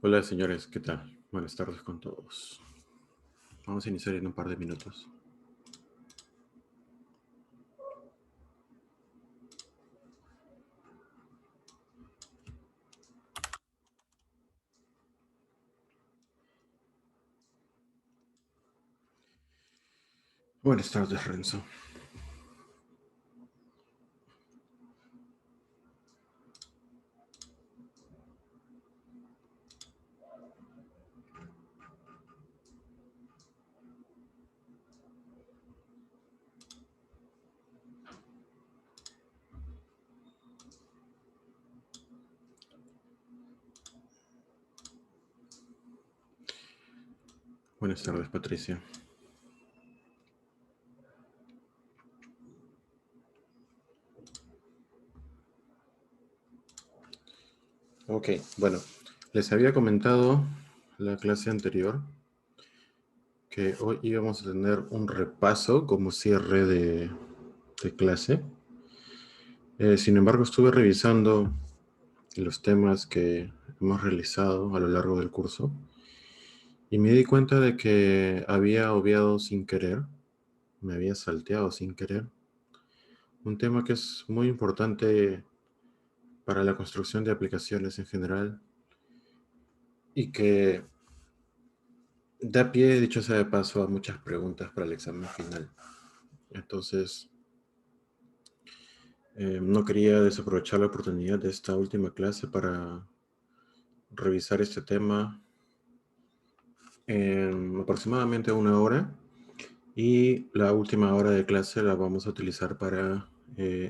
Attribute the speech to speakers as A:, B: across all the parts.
A: Hola señores, ¿qué tal? Buenas tardes con todos. Vamos a iniciar en un par de minutos. Buenas tardes, Renzo. Buenas tardes, Patricia. Ok, bueno, les había comentado la clase anterior que hoy íbamos a tener un repaso como cierre de clase. Sin embargo, estuve revisando los temas que hemos realizado a lo largo del curso y me di cuenta de que había obviado sin querer, me había salteado sin querer, un tema que es muy importante para la construcción de aplicaciones en general y que da pie, dicho sea de paso, a muchas preguntas para el examen final. Entonces, no quería desaprovechar la oportunidad de esta última clase para revisar este tema en aproximadamente una hora, y la última hora de clase la vamos a utilizar para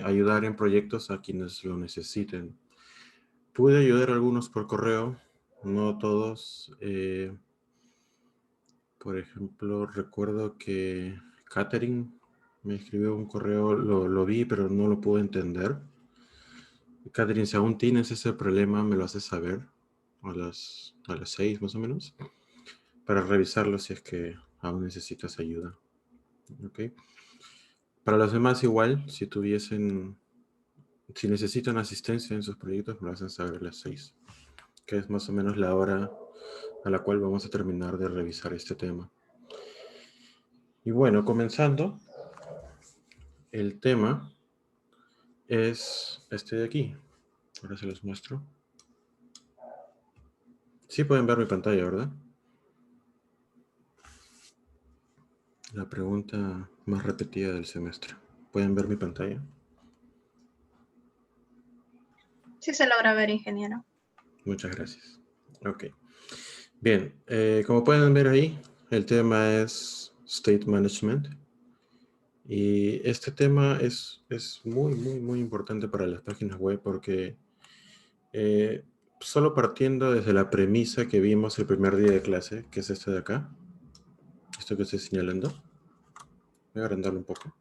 A: ayudar en proyectos a quienes lo necesiten. Pude ayudar a algunos por correo, no todos. Por ejemplo, recuerdo que Catherine me escribió un correo, lo vi, pero no lo pude entender. Catherine, si aún tienes ese problema, me lo haces saber a las 6 más o menos, para revisarlo si es que aún necesitas ayuda. ¿Ok? Para los demás igual, si necesitan asistencia en sus proyectos, me lo hacen saber a las 6, que es más o menos la hora a la cual vamos a terminar de revisar este tema. Y bueno, comenzando, el tema es este de aquí. Ahora se los muestro. Sí pueden ver mi pantalla, ¿verdad? La pregunta más repetida del semestre. ¿Pueden ver mi pantalla?
B: Sí se logra ver, ingeniero.
A: Muchas gracias. Ok. Bien, como pueden ver ahí, el tema es State Management. Y este tema es muy, muy, muy importante para las páginas web porque eh, solo partiendo desde la premisa que vimos el primer día de clase, que es este de acá, esto que estoy señalando, voy a agrandarlo un poco.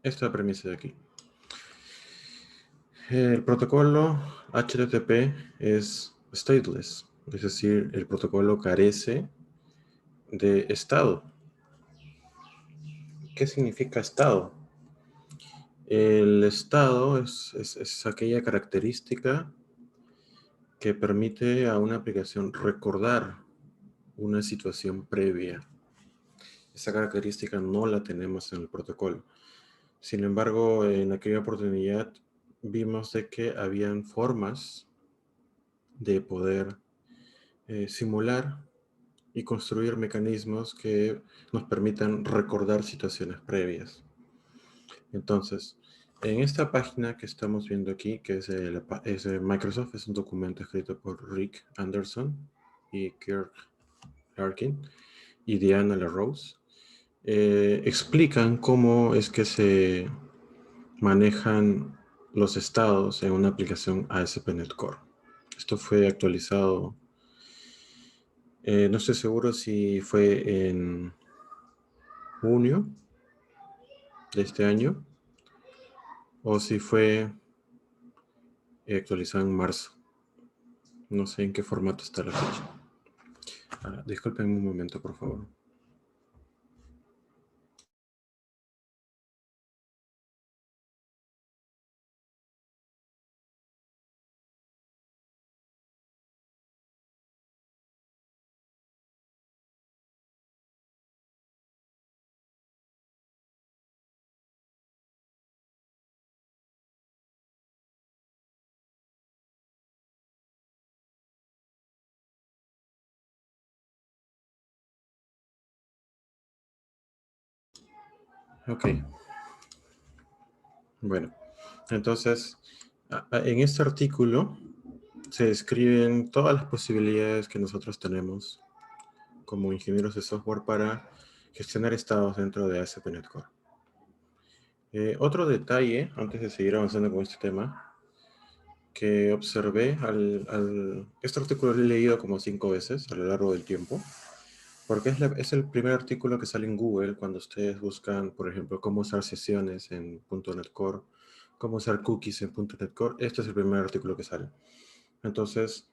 A: Esta premisa de aquí. El protocolo HTTP es stateless, es decir, el protocolo carece de estado. ¿Qué significa estado? El estado es aquella característica que permite a una aplicación recordar una situación previa. Esa característica no la tenemos en el protocolo. Sin embargo, en aquella oportunidad vimos de que habían formas de poder simular y construir mecanismos que nos permitan recordar situaciones previas. Entonces, en esta página que estamos viendo aquí, que es de Microsoft, es un documento escrito por Rick Anderson y Kirk Larkin y Diana LaRose, explican cómo es que se manejan los estados en una aplicación ASP.NET Core. Esto fue actualizado, no estoy seguro si fue en junio de este año o si fue actualizado en marzo. No sé en qué formato está la fecha. Disculpen un momento, por favor. Ok. Bueno, entonces, en este artículo se describen todas las posibilidades que nosotros tenemos como ingenieros de software para gestionar estados dentro de ASP.NET Core. Otro detalle, antes de seguir avanzando con este tema, que observé este artículo lo he leído como 5 veces a lo largo del tiempo, porque es el primer artículo que sale en Google cuando ustedes buscan, por ejemplo, cómo usar sesiones en .NET Core, cómo usar cookies en .NET Core. Este es el primer artículo que sale. Entonces,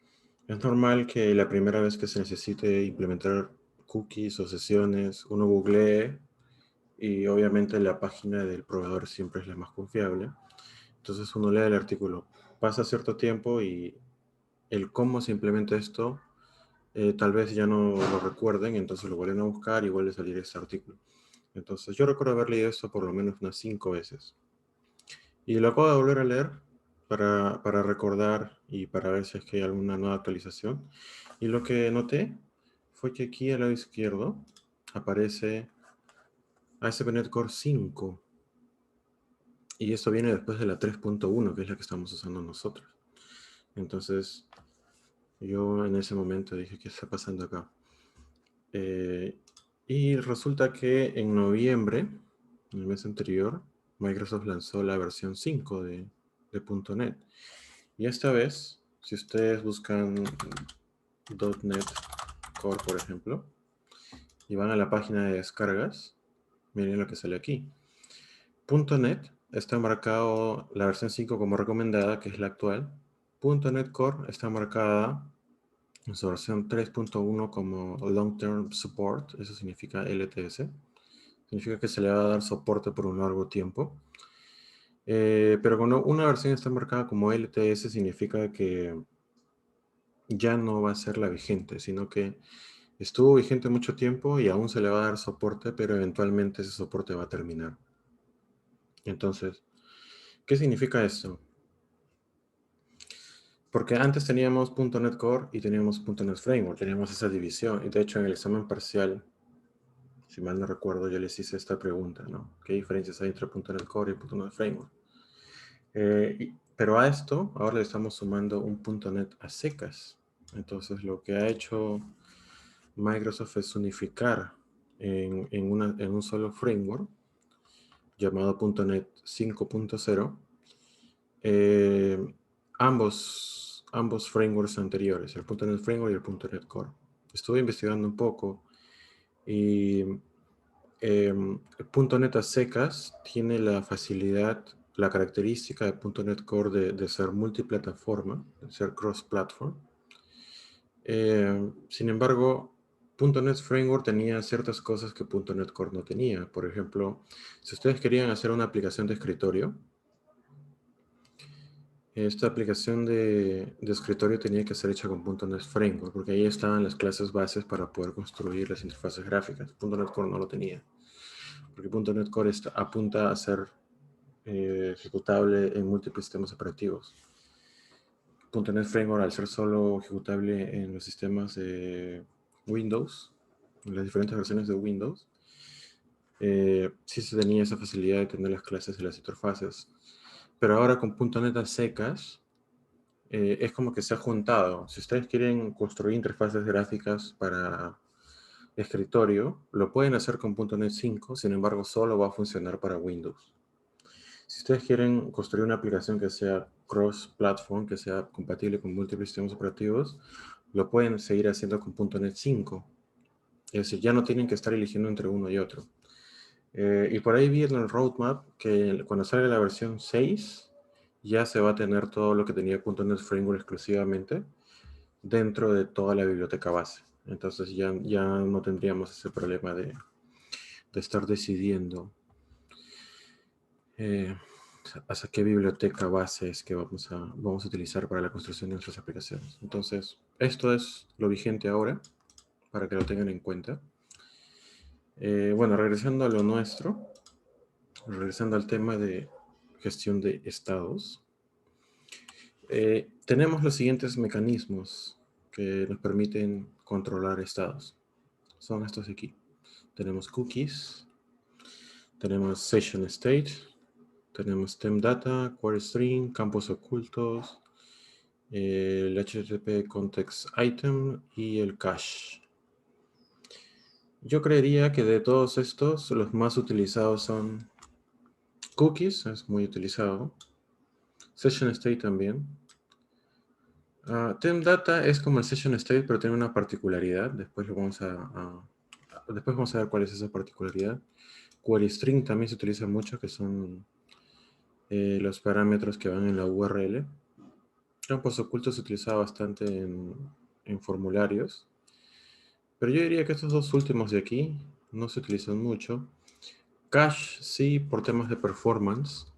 A: es normal que la primera vez que se necesite implementar cookies o sesiones, uno googlee y obviamente la página del proveedor siempre es la más confiable. Entonces uno lee el artículo, pasa cierto tiempo y el cómo se implementa esto tal vez ya no lo recuerden, entonces lo vuelven a buscar y vuelve a salir este artículo. Entonces yo recuerdo haber leído esto por lo menos unas 5 veces. Y lo acabo de volver a leer para recordar y para ver si es que hay alguna nueva actualización. Y lo que noté fue que aquí al lado izquierdo aparece ASP.NET Core 5. Y esto viene después de la 3.1, que es la que estamos usando nosotros. Entonces, yo en ese momento dije, ¿qué está pasando acá? Y resulta que en noviembre, en el mes anterior, Microsoft lanzó la versión 5 de .NET. Y esta vez, si ustedes buscan .NET Core, por ejemplo, y van a la página de descargas, miren lo que sale aquí. .NET está marcado la versión 5 como recomendada, que es la actual. .NET Core está marcada en su versión 3.1 como Long Term Support, eso significa LTS. Significa que se le va a dar soporte por un largo tiempo. Pero cuando una versión está marcada como LTS significa que ya no va a ser la vigente, sino que estuvo vigente mucho tiempo y aún se le va a dar soporte, pero eventualmente ese soporte va a terminar. Entonces, ¿qué significa esto? Porque antes teníamos .NET Core y teníamos .NET Framework, teníamos esa división. Y de hecho en el examen parcial, si mal no recuerdo, yo les hice esta pregunta, ¿no? ¿Qué diferencias hay entre .NET Core y .NET Framework? Pero a esto, ahora le estamos sumando un .NET a secas. Entonces lo que ha hecho Microsoft es unificar en un solo framework llamado .NET 5.0 ambos frameworks anteriores, el .NET Framework y el .NET Core. Estuve investigando un poco y .NET a secas tiene la facilidad, la característica de .NET Core de ser multiplataforma, de ser cross-platform. Sin embargo, .NET Framework tenía ciertas cosas que .NET Core no tenía. Por ejemplo, si ustedes querían hacer una aplicación de escritorio, esta aplicación de escritorio tenía que ser hecha con .NET Framework, porque ahí estaban las clases bases para poder construir las interfaces gráficas. .NET Core no lo tenía, porque .NET Core apunta a ser ejecutable en múltiples sistemas operativos. .NET Framework, al ser solo ejecutable en los sistemas de Windows, en las diferentes versiones de Windows, sí se tenía esa facilidad de tener las clases y las interfaces. Pero ahora con .NET a secas, es como que se ha juntado. Si ustedes quieren construir interfaces gráficas para escritorio, lo pueden hacer con .NET 5, sin embargo, solo va a funcionar para Windows. Si ustedes quieren construir una aplicación que sea cross-platform, que sea compatible con múltiples sistemas operativos, lo pueden seguir haciendo con .NET 5. Es decir, ya no tienen que estar eligiendo entre uno y otro. Y por ahí vi en el roadmap que cuando salga la versión 6, ya se va a tener todo lo que tenía .NET Framework exclusivamente dentro de toda la biblioteca base. Entonces ya no tendríamos ese problema de estar decidiendo hasta qué biblioteca base es que vamos a utilizar para la construcción de nuestras aplicaciones. Entonces, esto es lo vigente ahora, para que lo tengan en cuenta. Bueno, regresando a lo nuestro, regresando al tema de gestión de estados, tenemos los siguientes mecanismos que nos permiten controlar estados. Son estos de aquí. Tenemos cookies, Tenemos Session State. Tenemos Temp Data, Query String, campos ocultos, el HTTP Context Item y el cache. Yo creería que de todos estos, los más utilizados son cookies, es muy utilizado. Session State también. Temp Data es como el Session State, pero tiene una particularidad. Después vamos a ver cuál es esa particularidad. Query String también se utiliza mucho, que son los parámetros que van en la URL. Campos ocultos se utiliza bastante en formularios. Pero yo diría que estos dos últimos de aquí no se utilizan mucho. Cache sí, por temas de performance.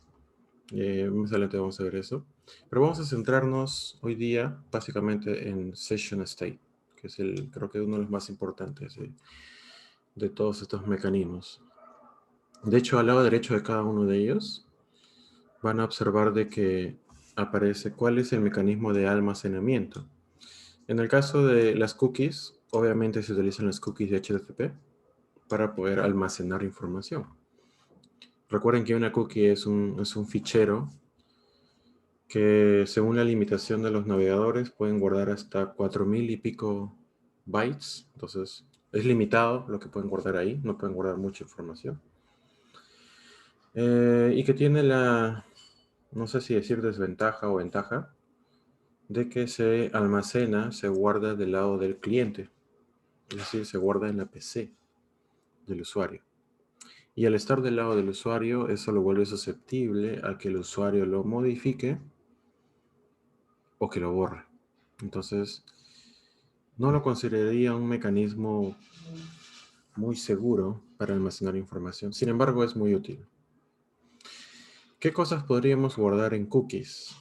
A: Más adelante vamos a ver eso. Pero vamos a centrarnos hoy día básicamente en Session State, que es creo que uno de los más importantes de todos estos mecanismos. De hecho, al lado derecho de cada uno de ellos van a observar de que aparece cuál es el mecanismo de almacenamiento. En el caso de las cookies, obviamente se utilizan las cookies de HTTP para poder almacenar información. Recuerden que una cookie es un fichero que, según la limitación de los navegadores, pueden guardar hasta 4000 y pico bytes. Entonces, es limitado lo que pueden guardar ahí, no pueden guardar mucha información. Y que tiene no sé si decir desventaja o ventaja, de que se almacena, se guarda del lado del cliente. Es decir, se guarda en la PC del usuario. Y al estar del lado del usuario, eso lo vuelve susceptible a que el usuario lo modifique o que lo borre. Entonces, no lo consideraría un mecanismo muy seguro para almacenar información. Sin embargo, es muy útil. ¿Qué cosas podríamos guardar en cookies?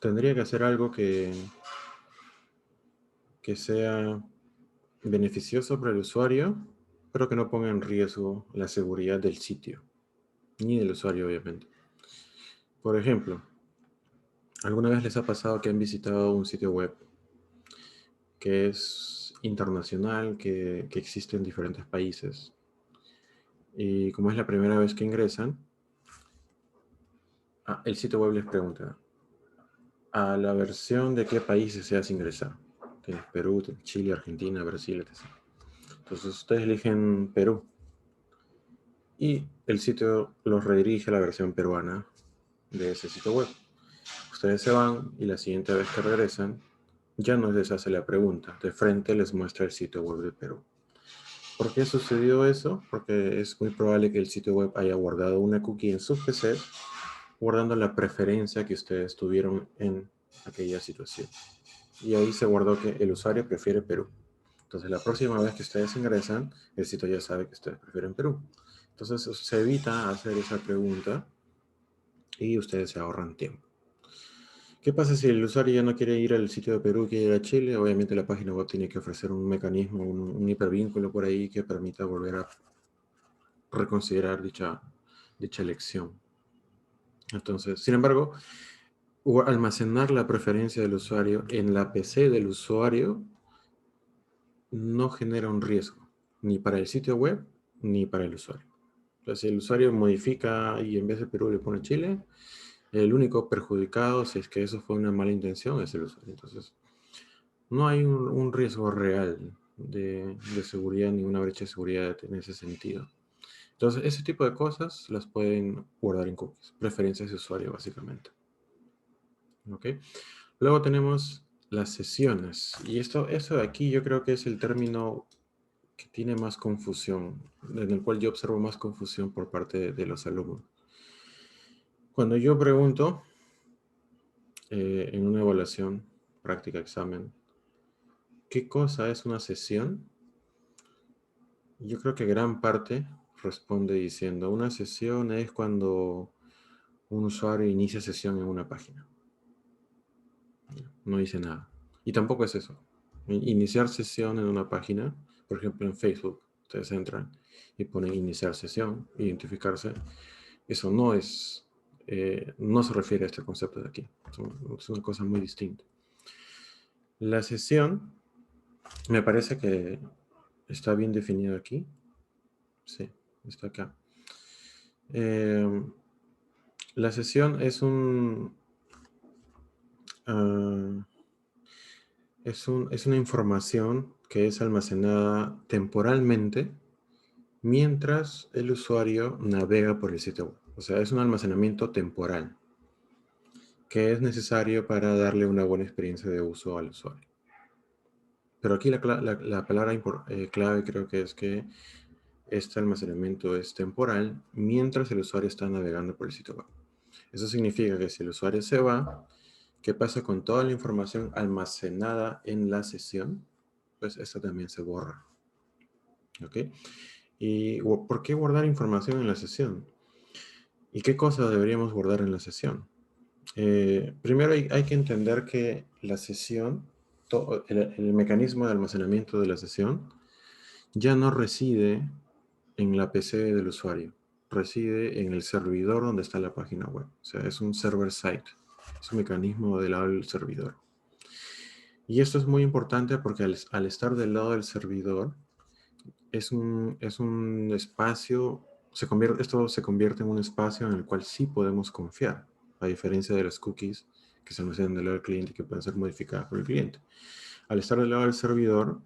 A: Tendría que hacer algo que sea beneficioso para el usuario, pero que no ponga en riesgo la seguridad del sitio, ni del usuario, obviamente. Por ejemplo, ¿alguna vez les ha pasado que han visitado un sitio web que es internacional, que existe en diferentes países? Y como es la primera vez que ingresan, el sitio web les pregunta, ¿a la versión de qué país deseas ingresar? Tienes Perú, tienes Chile, Argentina, Brasil, etc. Entonces ustedes eligen Perú. Y el sitio los redirige a la versión peruana de ese sitio web. Ustedes se van y la siguiente vez que regresan, ya no les hace la pregunta. De frente les muestra el sitio web de Perú. ¿Por qué sucedió eso? Porque es muy probable que el sitio web haya guardado una cookie en su PC, guardando la preferencia que ustedes tuvieron en aquella situación. Y ahí se guardó que el usuario prefiere Perú. Entonces, la próxima vez que ustedes ingresan, el sitio ya sabe que ustedes prefieren Perú. Entonces, se evita hacer esa pregunta y ustedes se ahorran tiempo. ¿Qué pasa si el usuario ya no quiere ir al sitio de Perú, quiere ir a Chile? Obviamente la página web tiene que ofrecer un mecanismo, un hipervínculo por ahí que permita volver a reconsiderar dicha elección. Entonces, sin embargo, almacenar la preferencia del usuario en la PC del usuario no genera un riesgo, ni para el sitio web, ni para el usuario. Entonces, si el usuario modifica y en vez de Perú le pone Chile, el único perjudicado, si es que eso fue una mala intención, es el usuario. Entonces, no hay un riesgo real de seguridad, ni una brecha de seguridad en ese sentido. Entonces, ese tipo de cosas las pueden guardar en cookies. Preferencias de usuario, básicamente. ¿Ok? Luego tenemos las sesiones. Y eso de aquí yo creo que es el término que tiene más confusión, en el cual yo observo más confusión por parte de los alumnos. Cuando yo pregunto en una evaluación, práctica, examen, ¿qué cosa es una sesión? Yo creo que gran parte responde diciendo, una sesión es cuando un usuario inicia sesión en una página. No dice nada. Y tampoco es eso. Iniciar sesión en una página, por ejemplo en Facebook, ustedes entran y ponen iniciar sesión, identificarse. Eso no es, no se refiere a este concepto de aquí. Es una cosa muy distinta. La sesión Me parece que está bien definido aquí. Sí, está acá. La sesión es ah, es una información que es almacenada temporalmente mientras el usuario navega por el sitio web. O sea, es un almacenamiento temporal que es necesario para darle una buena experiencia de uso al usuario. Pero aquí la palabra clave creo que es que este almacenamiento es temporal mientras el usuario está navegando por el sitio web. Eso significa que si el usuario se va, ¿qué pasa con toda la información almacenada en la sesión? Pues esta también se borra. ¿Ok? ¿Y por qué guardar información en la sesión? ¿Y qué cosas deberíamos guardar en la sesión? Primero hay que entender que la sesión, el mecanismo de almacenamiento de la sesión, ya no reside en la PC del usuario, reside en el servidor donde está la página web. O sea, es un server side, es un mecanismo del lado del servidor. Y esto es muy importante porque al estar del lado del servidor, es un espacio, esto se convierte en un espacio en el cual sí podemos confiar, a diferencia de las cookies que se almacenan del lado del cliente y que pueden ser modificadas por el cliente. Al estar del lado del servidor,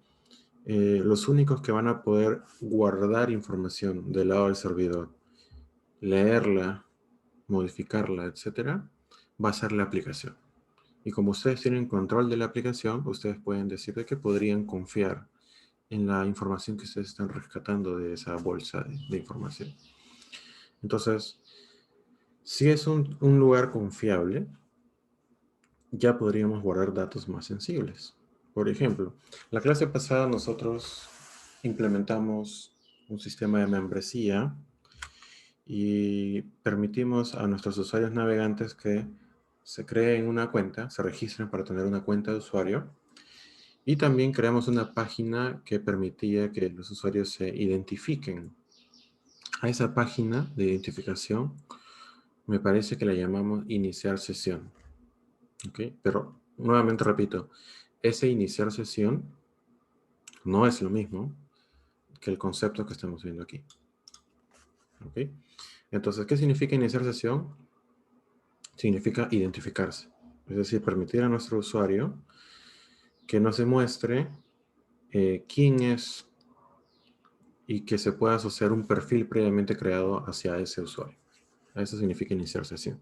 A: los únicos que van a poder guardar información del lado del servidor, leerla, modificarla, etcétera, va a ser la aplicación. Y como ustedes tienen control de la aplicación, ustedes pueden decir de que podrían confiar en la información que ustedes están rescatando de esa bolsa de información. Entonces, si es un lugar confiable, ya podríamos guardar datos más sensibles. Por ejemplo, la clase pasada nosotros implementamos un sistema de membresía y permitimos a nuestros usuarios navegantes que se creen una cuenta, se registren para tener una cuenta de usuario. Y también creamos una página que permitía que los usuarios se identifiquen. A esa página de identificación me parece que la llamamos iniciar sesión. ¿Okay? Pero nuevamente repito, ese iniciar sesión no es lo mismo que el concepto que estamos viendo aquí. ¿Okay? Entonces, ¿qué significa iniciar sesión? Significa identificarse. Es decir, permitir a nuestro usuario que nos demuestre quién es y que se pueda asociar un perfil previamente creado hacia ese usuario. Eso significa iniciar sesión.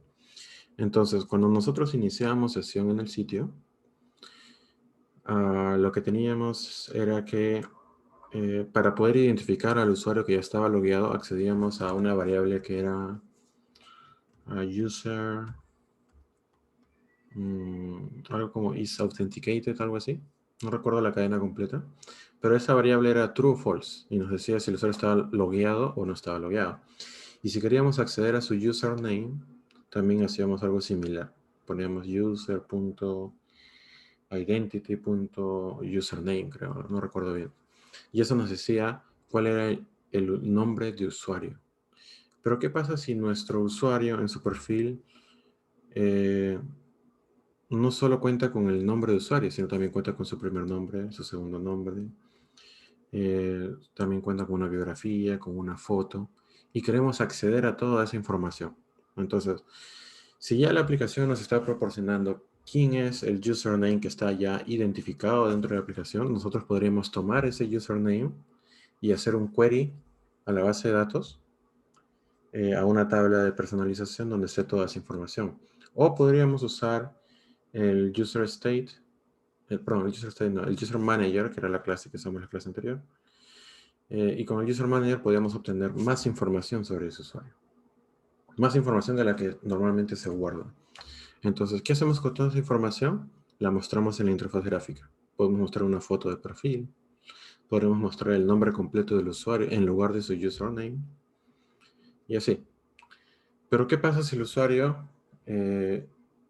A: Entonces, cuando nosotros iniciamos sesión en el sitio, lo que teníamos era que para poder identificar al usuario que ya estaba logueado, accedíamos a una variable que era user, algo como is authenticated, algo así. No recuerdo la cadena completa. Pero esa variable era true o false y nos decía si el usuario estaba logueado o no estaba logueado. Y si queríamos acceder a su username, también hacíamos algo similar. Poníamos user.identity.username, creo, no recuerdo bien. Y eso nos decía cuál era el nombre de usuario. Pero ¿qué pasa si nuestro usuario en su perfil no solo cuenta con el nombre de usuario, sino también cuenta con su primer nombre, su segundo nombre, también cuenta con una biografía, con una foto, y queremos acceder a toda esa información? Entonces, si ya la aplicación nos está proporcionando quién es el username que está ya identificado dentro de la aplicación, nosotros podríamos tomar ese username y hacer un query a la base de datos, a una tabla de personalización donde esté toda esa información. O podríamos usar el user state, perdón, el user state no, el user manager, que era la clase que usamos en la clase anterior. Y con el user manager podríamos obtener más información sobre ese usuario. Más información de la que normalmente se guarda. Entonces, ¿qué hacemos con toda esa información? La mostramos en la interfaz gráfica. Podemos mostrar una foto de perfil. Podemos mostrar el nombre completo del usuario en lugar de su username. Y así. Pero ¿qué pasa si el usuario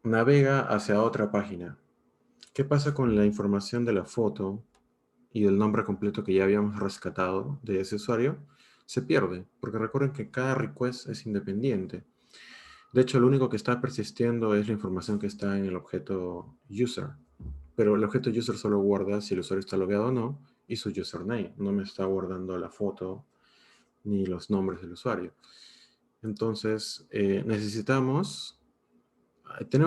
A: navega hacia otra página? ¿Qué pasa con la información de la foto y del nombre completo que ya habíamos rescatado de ese usuario? Se pierde, porque recuerden que cada request es independiente. De hecho, lo único que está persistiendo es la información que está en el objeto user. pero el objeto user solo guarda si el usuario está logueado o no, y su username. No me está guardando la foto ni los nombres del usuario. Entonces, tenemos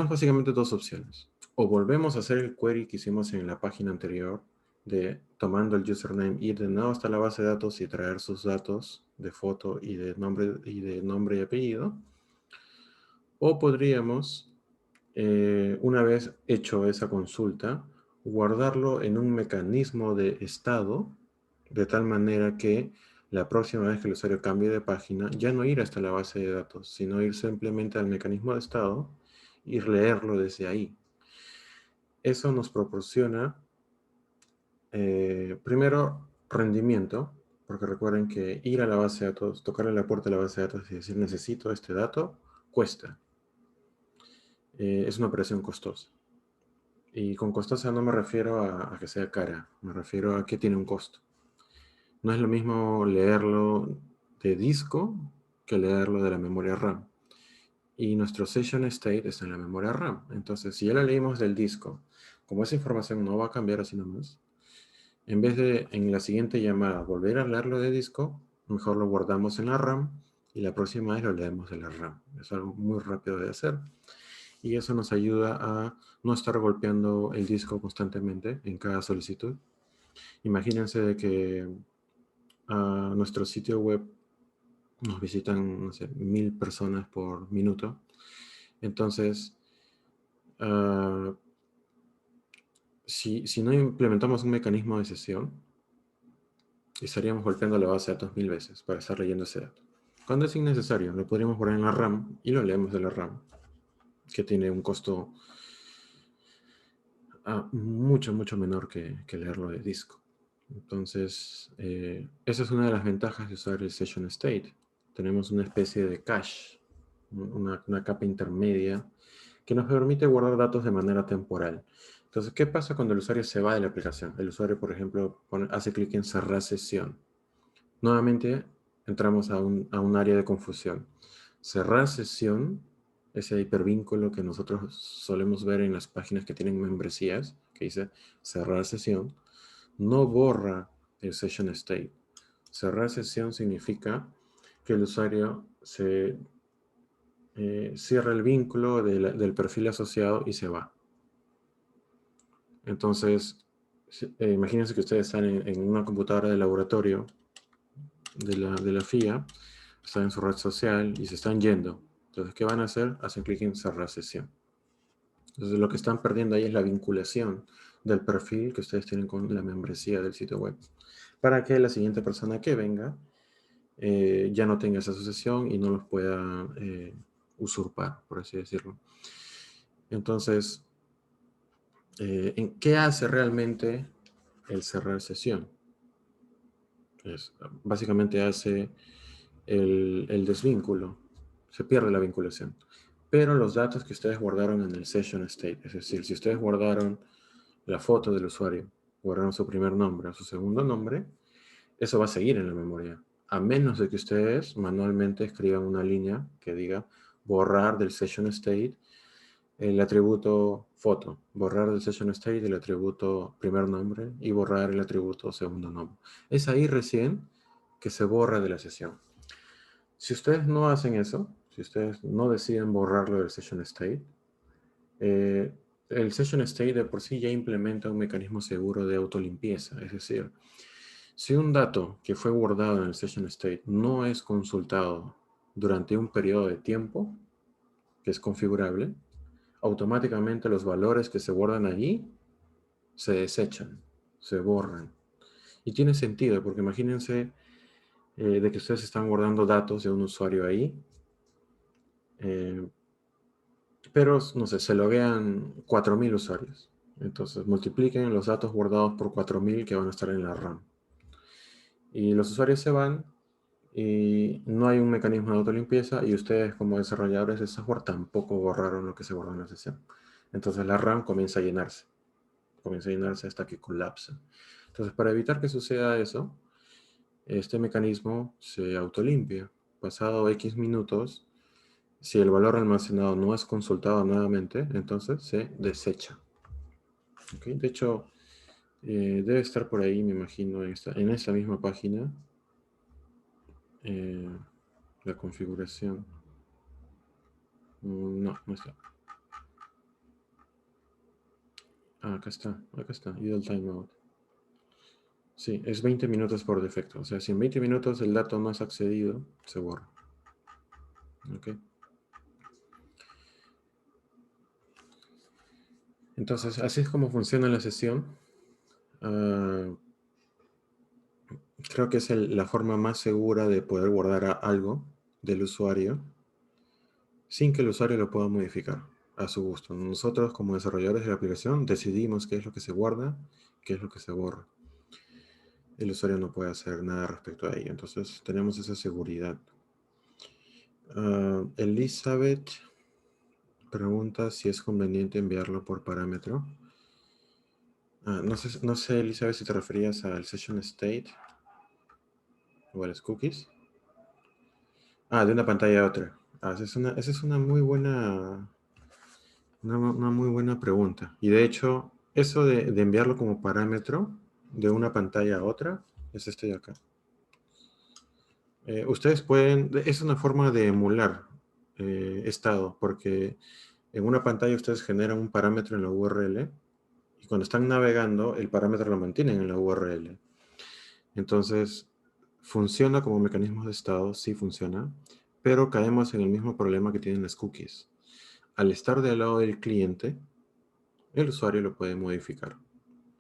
A: básicamente dos opciones. O volvemos a hacer el query que hicimos en la página anterior, de tomando el username, ir de nuevo hasta la base de datos y traer sus datos de foto y de nombre y apellido. O podríamos, una vez hecho esa consulta, guardarlo en un mecanismo de estado, de tal manera que la próxima vez que el usuario cambie de página, ya no ir hasta la base de datos, sino ir simplemente al mecanismo de estado y leerlo desde ahí. Eso nos proporciona, primero, rendimiento, porque recuerden que ir a la base de datos, tocarle la puerta de la base de datos y decir necesito este dato, cuesta. Es una operación costosa. Y con costosa no me refiero a que sea cara, me refiero a que tiene un costo. No es lo mismo leerlo de disco que leerlo de la memoria RAM. Y nuestro session state está en la memoria RAM. Entonces, si ya lo leímos del disco, como esa información no va a cambiar así nomás, en vez de en la siguiente llamada volver a leerlo de disco, mejor lo guardamos en la RAM y la próxima vez lo leemos de la RAM. Es algo muy rápido de hacer. Y eso nos ayuda a no estar golpeando el disco constantemente en cada solicitud. Imagínense de que a nuestro sitio web nos visitan, no sé, 1000 personas por minuto. Entonces, si no implementamos un mecanismo de sesión, estaríamos golpeando la base de datos 1000 veces para estar leyendo ese dato. Cuando es innecesario, lo podríamos poner en la RAM y lo leemos de la RAM, que tiene un costo mucho, mucho menor que leerlo de disco. Entonces, esa es una de las ventajas de usar el Session State. Tenemos una especie de cache, una capa intermedia, que nos permite guardar datos de manera temporal. Entonces, ¿qué pasa cuando el usuario se va de la aplicación? El usuario, por ejemplo, hace clic en cerrar sesión. Nuevamente, entramos a un área de confusión. Cerrar sesión, ese hipervínculo que nosotros solemos ver en las páginas que tienen membresías, que dice cerrar sesión, no borra el session state. Cerrar sesión significa que el usuario cierra el vínculo del perfil asociado y se va. Entonces, imagínense que ustedes están en una computadora de laboratorio de la FIA, están en su red social y se están yendo. Entonces, ¿qué van a hacer? Hacen clic en cerrar sesión. Entonces, lo que están perdiendo ahí es la vinculación del perfil que ustedes tienen con la membresía del sitio web, para que la siguiente persona que venga ya no tenga esa asociación y no los pueda usurpar, por así decirlo. Entonces, ¿qué hace realmente el cerrar sesión? Básicamente hace el desvínculo, se pierde la vinculación. Pero los datos que ustedes guardaron en el session state, es decir, si ustedes guardaron la foto del usuario, guardaron su primer nombre o su segundo nombre, eso va a seguir en la memoria, a menos de que ustedes manualmente escriban una línea que diga borrar del session state el atributo foto, borrar del session state el atributo primer nombre y borrar el atributo segundo nombre. Es ahí recién que se borra de la sesión. Si ustedes no hacen eso, si ustedes no deciden borrarlo del session state, el session state de por sí ya implementa un mecanismo seguro de autolimpieza. Es decir, si un dato que fue guardado en el session state no es consultado durante un periodo de tiempo, que es configurable, automáticamente los valores que se guardan allí se desechan, se borran. Y tiene sentido, porque imagínense de que ustedes están guardando datos de un usuario ahí, pero, no sé, se loguean 4000 usuarios. Entonces, multipliquen los datos guardados por 4000 que van a estar en la RAM. Y los usuarios se van y no hay un mecanismo de autolimpieza y ustedes como desarrolladores de software tampoco borraron lo que se guardó en la sesión. Entonces la RAM comienza a llenarse hasta que colapsa. Entonces, para evitar que suceda eso, este mecanismo se autolimpia. Pasado X minutos, si el valor almacenado no es consultado nuevamente, entonces se desecha. ¿Ok? De hecho, debe estar por ahí, me imagino, en esta misma página, la configuración. No, no está. Ah, acá está, idle timeout. Sí, es 20 minutos por defecto. O sea, si en 20 minutos el dato no es accedido, se borra. ¿Ok? Entonces, así es como funciona la sesión. Ah, creo que es la forma más segura de poder guardar algo del usuario sin que el usuario lo pueda modificar a su gusto. Nosotros, como desarrolladores de la aplicación, decidimos qué es lo que se guarda, qué es lo que se borra. El usuario no puede hacer nada respecto a ello. Entonces, tenemos esa seguridad. Elizabeth pregunta si es conveniente enviarlo por parámetro. No sé, Elizabeth, si te referías al session state o a las cookies. De una pantalla a otra. Esa es una muy buena, una muy buena pregunta. Y de hecho, eso de enviarlo como parámetro de una pantalla a otra, es este de acá. Ustedes pueden, es una forma de emular estado, porque en una pantalla ustedes generan un parámetro en la URL y cuando están navegando, el parámetro lo mantienen en la URL. Entonces, funciona como mecanismo de estado, sí funciona, pero caemos en el mismo problema que tienen las cookies. Al estar del lado del cliente, el usuario lo puede modificar,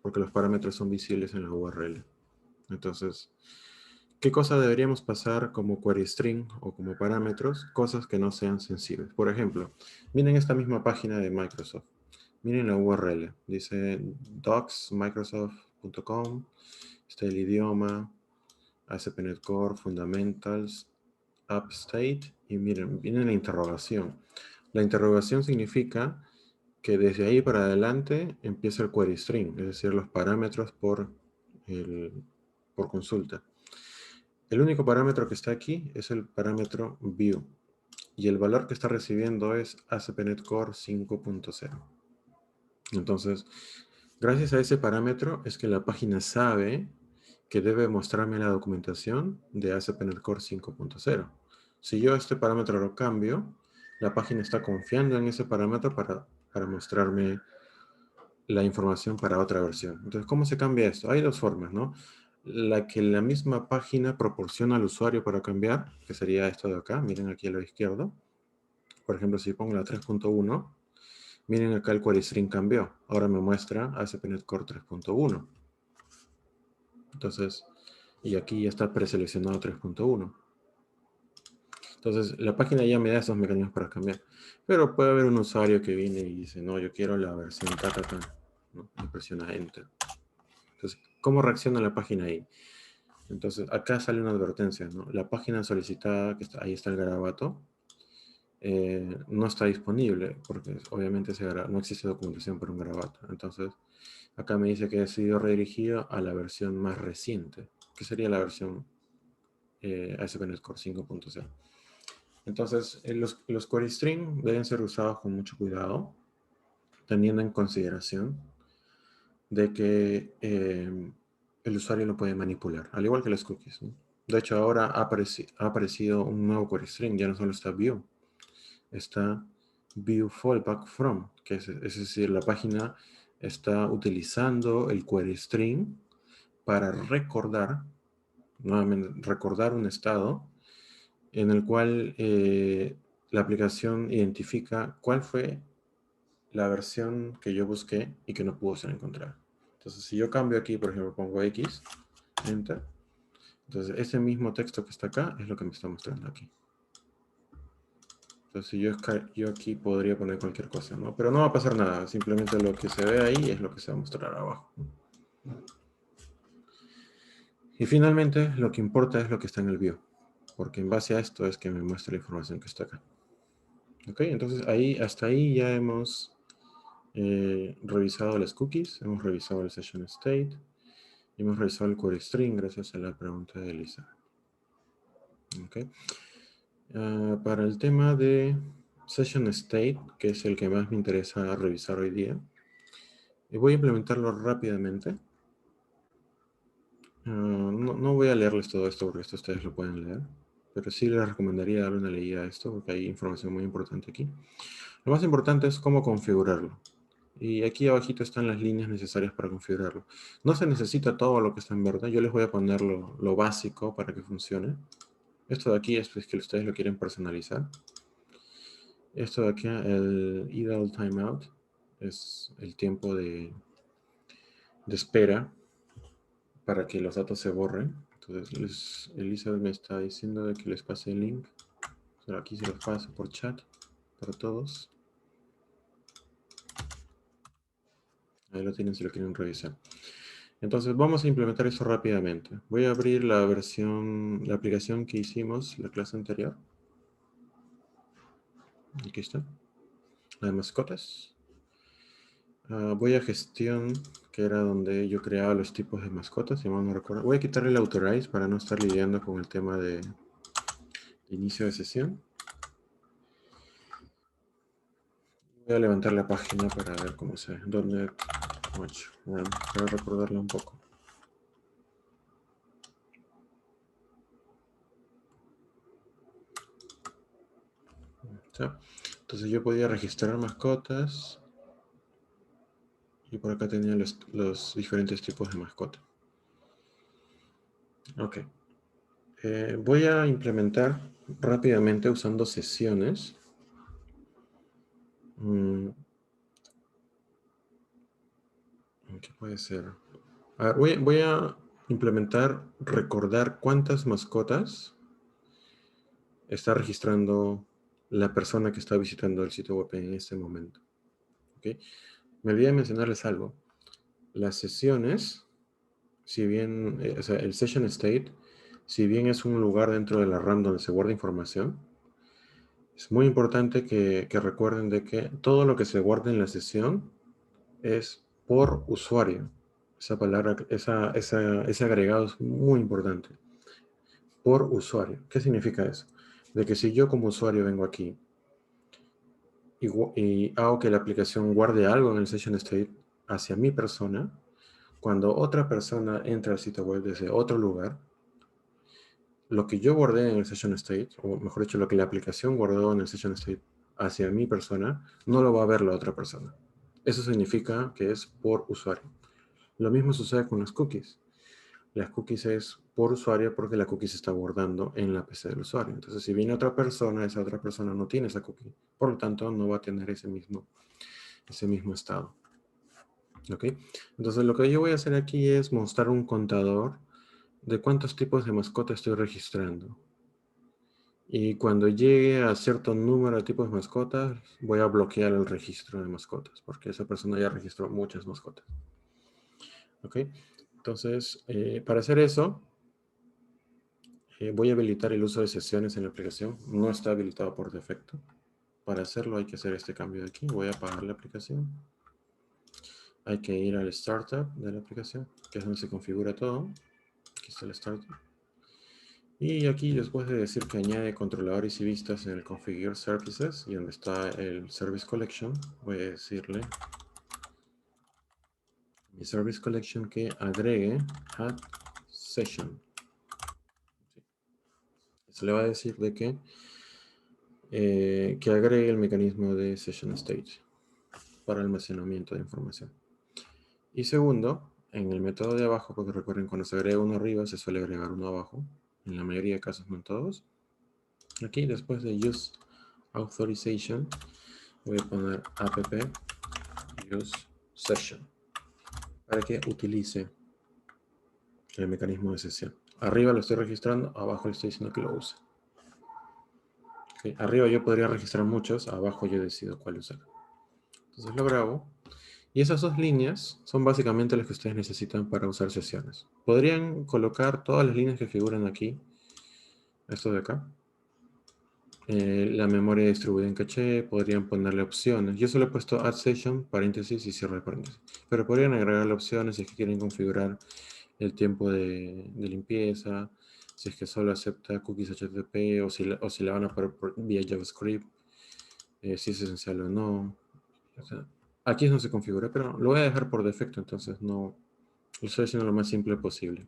A: porque los parámetros son visibles en la URL. Entonces, ¿qué cosa deberíamos pasar como query string o como parámetros? Cosas que no sean sensibles. Por ejemplo, miren esta misma página de Microsoft. Miren la URL. Dice docs.microsoft.com. Está el idioma, ASP.NET Core, Fundamentals, AppState. Y miren, viene la interrogación. La interrogación significa que desde ahí para adelante empieza el query string, es decir, los parámetros por consulta. El único parámetro que está aquí es el parámetro view y el valor que está recibiendo es ASP.NET Core 5.0. Entonces, gracias a ese parámetro es que la página sabe que debe mostrarme la documentación de ASP.NET Core 5.0. Si yo este parámetro lo cambio, la página está confiando en ese parámetro para mostrarme la información para otra versión. Entonces, ¿cómo se cambia esto? Hay dos formas, ¿no? La que la misma página proporciona al usuario para cambiar, que sería esto de acá. Miren aquí a la izquierda. Por ejemplo, si pongo la 3.1, miren acá el query string cambió. Ahora me muestra ASP.NET Core 3.1. Entonces, y aquí ya está preseleccionado 3.1. Entonces, la página ya me da esos mecanismos para cambiar. Pero puede haber un usuario que viene y dice, no, yo quiero la versión ta, ¿no? Y presiona Enter. Entonces, ¿cómo reacciona la página ahí? Entonces, acá sale una advertencia, ¿no? La página solicitada, ahí está el garabato, no está disponible, porque obviamente no existe documentación para un garabato. Entonces, acá me dice que ha sido redirigido a la versión más reciente, que sería la versión ASP.NET Core 5.0. Entonces, los query string deben ser usados con mucho cuidado, teniendo en consideración de que el usuario lo puede manipular, al igual que las cookies, ¿no? De hecho, ahora ha aparecido un nuevo query string, ya no solo está view, está view fallback from, que es decir, la página está utilizando el query string para recordar, nuevamente, recordar un estado en el cual la aplicación identifica cuál fue la versión que yo busqué y que no pudo ser encontrada. Entonces, si yo cambio aquí, por ejemplo, pongo X, Enter, entonces ese mismo texto que está acá es lo que me está mostrando aquí. Entonces, yo aquí podría poner cualquier cosa, ¿no? Pero no va a pasar nada, simplemente lo que se ve ahí es lo que se va a mostrar abajo. Y finalmente, lo que importa es lo que está en el view, porque en base a esto es que me muestra la información que está acá. Ok, entonces hasta ahí ya hemos revisado las cookies, hemos revisado el session state, y hemos revisado el query string gracias a la pregunta de Elisa. Okay. Para el tema de session state, que es el que más me interesa revisar hoy día, Y voy a implementarlo rápidamente. No voy a leerles todo esto porque esto ustedes lo pueden leer. Pero sí les recomendaría darle una leída a esto porque hay información muy importante aquí. Lo más importante es cómo configurarlo. Y aquí abajito están las líneas necesarias para configurarlo. No se necesita todo lo que está en verde. Yo les voy a poner lo básico para que funcione. Esto de aquí es pues, que ustedes lo quieren personalizar. Esto de aquí, el idle timeout, es el tiempo de espera para que los datos se borren. Entonces, Elizabeth me está diciendo de que les pase el link. Pero aquí se los paso por chat para todos. Ahí lo tienen si lo quieren revisar. Entonces, vamos a implementar eso rápidamente. Voy a abrir la aplicación que hicimos la clase anterior. Aquí está. La de mascotas. Voy a gestión, que era donde yo creaba los tipos de mascotas, si mal no recuerdo. Voy a quitarle el authorize para no estar lidiando con el tema de inicio de sesión. Voy a levantar la página para ver cómo se... .NET 8, bueno, para recordarla un poco. Entonces yo podía registrar mascotas y por acá tenía los diferentes tipos de mascotas. Ok. Voy a implementar rápidamente usando sesiones. ¿Qué puede ser? A ver, voy a implementar recordar cuántas mascotas está registrando la persona que está visitando el sitio web en este momento. ¿Okay? Me olvidé de mencionarles algo. Las sesiones, si bien, o sea, el session state, si bien es un lugar dentro de la RAM donde se guarda información, es muy importante que recuerden de que todo lo que se guarda en la sesión es por usuario. Esa palabra, ese agregado es muy importante. Por usuario. ¿Qué significa eso? De que si yo como usuario vengo aquí y hago que la aplicación guarde algo en el session state hacia mi persona, cuando otra persona entra al sitio web desde otro lugar, lo que yo guardé en el session state, o mejor dicho, lo que la aplicación guardó en el session state hacia mi persona, no lo va a ver la otra persona. Eso significa que es por usuario. Lo mismo sucede con las cookies. Las cookies es por usuario porque la cookie se está guardando en la PC del usuario. Entonces, si viene otra persona, esa otra persona no tiene esa cookie. Por lo tanto, no va a tener ese mismo estado. ¿Ok? Entonces, lo que yo voy a hacer aquí es mostrar un contador de cuántos tipos de mascota estoy registrando. Y cuando llegue a cierto número de tipos de mascotas, voy a bloquear el registro de mascotas, porque esa persona ya registró muchas mascotas. ¿Ok? Entonces, para hacer eso, voy a habilitar el uso de sesiones en la aplicación. No está habilitado por defecto. Para hacerlo hay que hacer este cambio de aquí. Voy a apagar la aplicación. Hay que ir al startup de la aplicación, que es donde se configura todo. Aquí está el startup. Y aquí, después de decir que añade controladores y vistas en el Configure Services y donde está el Service Collection, voy a decirle mi Service Collection que agregue Add Session. Eso le va a decir de que agregue el mecanismo de Session State para almacenamiento de información. Y segundo, en el método de abajo, porque recuerden, cuando se agrega uno arriba, se suele agregar uno abajo. En la mayoría de casos, no en todos. Aquí, después de Use Authorization, voy a poner app use session para que utilice el mecanismo de sesión. Arriba lo estoy registrando, abajo le estoy diciendo que lo use. Okay. Arriba yo podría registrar muchos, abajo yo decido cuál usar. Entonces lo grabo. Y esas dos líneas son básicamente las que ustedes necesitan para usar sesiones. Podrían colocar todas las líneas que figuran aquí, esto de acá. La memoria distribuida en caché, podrían ponerle opciones. Yo solo he puesto add session, paréntesis y cierre paréntesis. Pero podrían agregarle opciones si es que quieren configurar el tiempo de limpieza, si es que solo acepta cookies HTTP o si la van a poner vía JavaScript, si es esencial o no. O sea, Aquí es donde se configura, pero lo voy a dejar por defecto, entonces no lo estoy haciendo lo más simple posible.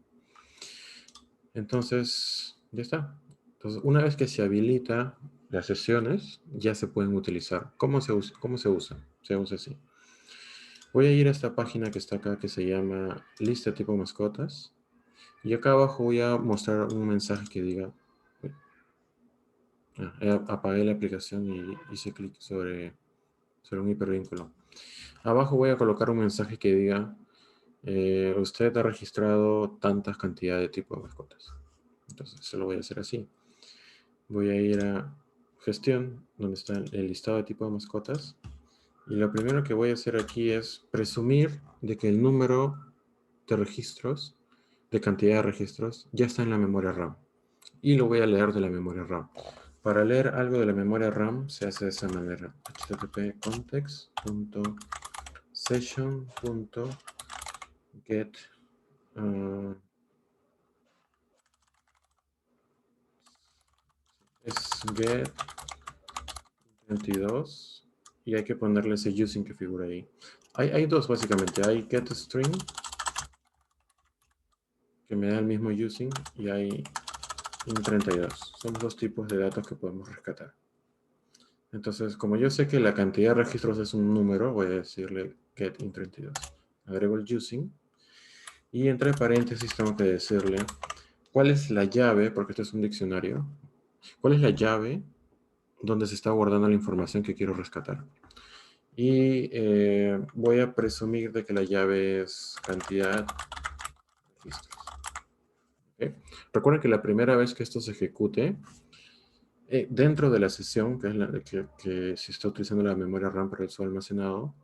A: Entonces, ya está. Entonces, una vez que se habilita las sesiones, ya se pueden utilizar. ¿Cómo se usa? ¿Cómo se usa? Se usa así. Voy a ir a esta página que está acá, que se llama Lista tipo mascotas. Y acá abajo voy a mostrar un mensaje que diga... apagué la aplicación y hice clic sobre un hipervínculo. Abajo voy a colocar un mensaje que diga... usted ha registrado tantas cantidades de tipo de mascotas. Entonces, se lo voy a hacer así. Voy a ir a gestión, donde está el listado de tipo de mascotas. Y lo primero que voy a hacer aquí es presumir de que el número de registros, de cantidad de registros, ya está en la memoria RAM. Y lo voy a leer de la memoria RAM. Para leer algo de la memoria RAM se hace de esa manera. http context.session.get es get 32 y hay que ponerle ese using que figura ahí. Hay dos básicamente, hay getString que me da el mismo using y hay int32. Son dos tipos de datos que podemos rescatar. Entonces, como yo sé que la cantidad de registros es un número, voy a decirle get int32. Agrego el using y entre paréntesis tengo que decirle cuál es la llave, porque esto es un diccionario, cuál es la llave donde se está guardando la información que quiero rescatar. Y voy a presumir de que la llave es cantidad registros. ¿Okay? Recuerden que la primera vez que esto se ejecute, dentro de la sesión, que es la que se está utilizando la memoria RAM para su almacenado,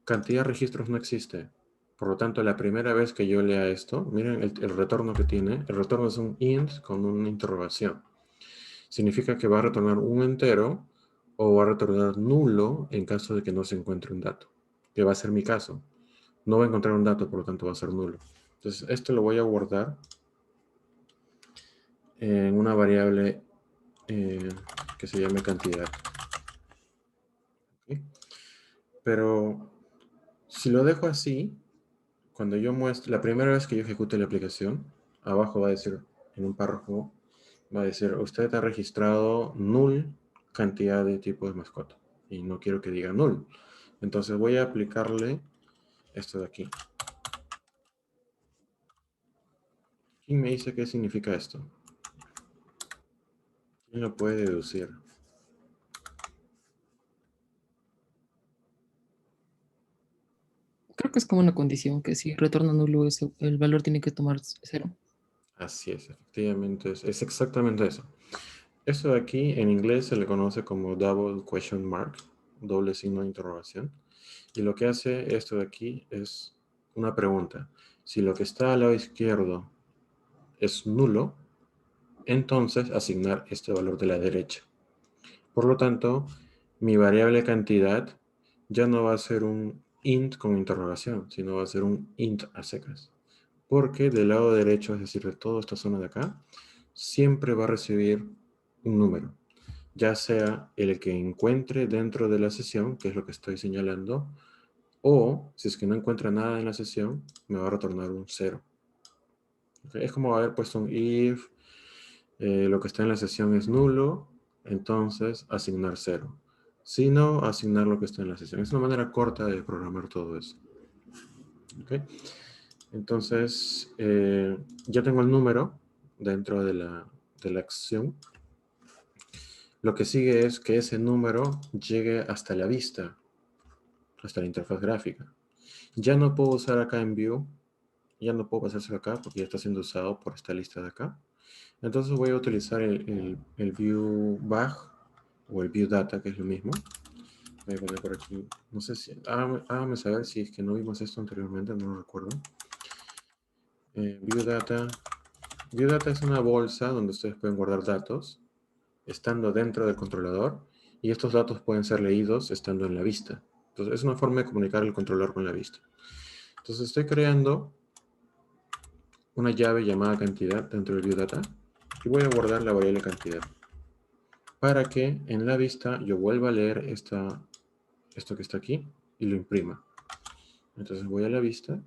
A: cantidad de registros no existe. Por lo tanto, la primera vez que yo lea esto, miren el retorno que tiene. El retorno es un int con una interrogación. Significa que va a retornar un entero o va a retornar nulo en caso de que no se encuentre un dato, que va a ser mi caso. No va a encontrar un dato, por lo tanto va a ser nulo. Entonces, esto lo voy a guardar en una variable que se llame cantidad. ¿Okay? Pero si lo dejo así, cuando yo muestre, la primera vez que yo ejecute la aplicación, abajo va a decir, en un párrafo, va a decir, usted ha registrado null cantidad de tipo de mascota. Y no quiero que diga null. Entonces voy a aplicarle esto de aquí. ¿Quién me dice qué significa esto? ¿Quién lo puede deducir?
C: Creo que es como una condición que si retorna nulo, el valor tiene que tomar cero.
A: Así es, efectivamente, es exactamente eso. Esto de aquí en inglés se le conoce como double question mark, doble signo de interrogación. Y lo que hace esto de aquí es una pregunta. Si lo que está al lado izquierdo es nulo, entonces asignar este valor de la derecha. Por lo tanto, mi variable cantidad ya no va a ser un int con interrogación, sino va a ser un int a secas. Porque del lado derecho, es decir, de toda esta zona de acá, siempre va a recibir un número, ya sea el que encuentre dentro de la sesión, que es lo que estoy señalando, o si es que no encuentra nada en la sesión, me va a retornar un 0. ¿Okay? Es como haber puesto un if, lo que está en la sesión es nulo, entonces asignar 0. Si no, asignar lo que está en la sesión. Es una manera corta de programar todo eso. ¿Okay? Entonces, ya tengo el número dentro de la acción. Lo que sigue es que ese número llegue hasta la vista, hasta la interfaz gráfica. Ya no puedo usar acá en View, ya no puedo pasárselo acá porque ya está siendo usado por esta lista de acá. Entonces voy a utilizar el View Bag o el View Data, que es lo mismo. Voy a poner por aquí, no sé si, hágame saber si es que no vimos esto anteriormente, no lo recuerdo. View Data. View Data es una bolsa donde ustedes pueden guardar datos estando dentro del controlador y estos datos pueden ser leídos estando en la vista. Entonces es una forma de comunicar el controlador con la vista. Entonces estoy creando una llave llamada cantidad dentro del viewData y voy a guardar la variable cantidad para que en la vista yo vuelva a leer esto que está aquí y lo imprima. Entonces voy a la vista.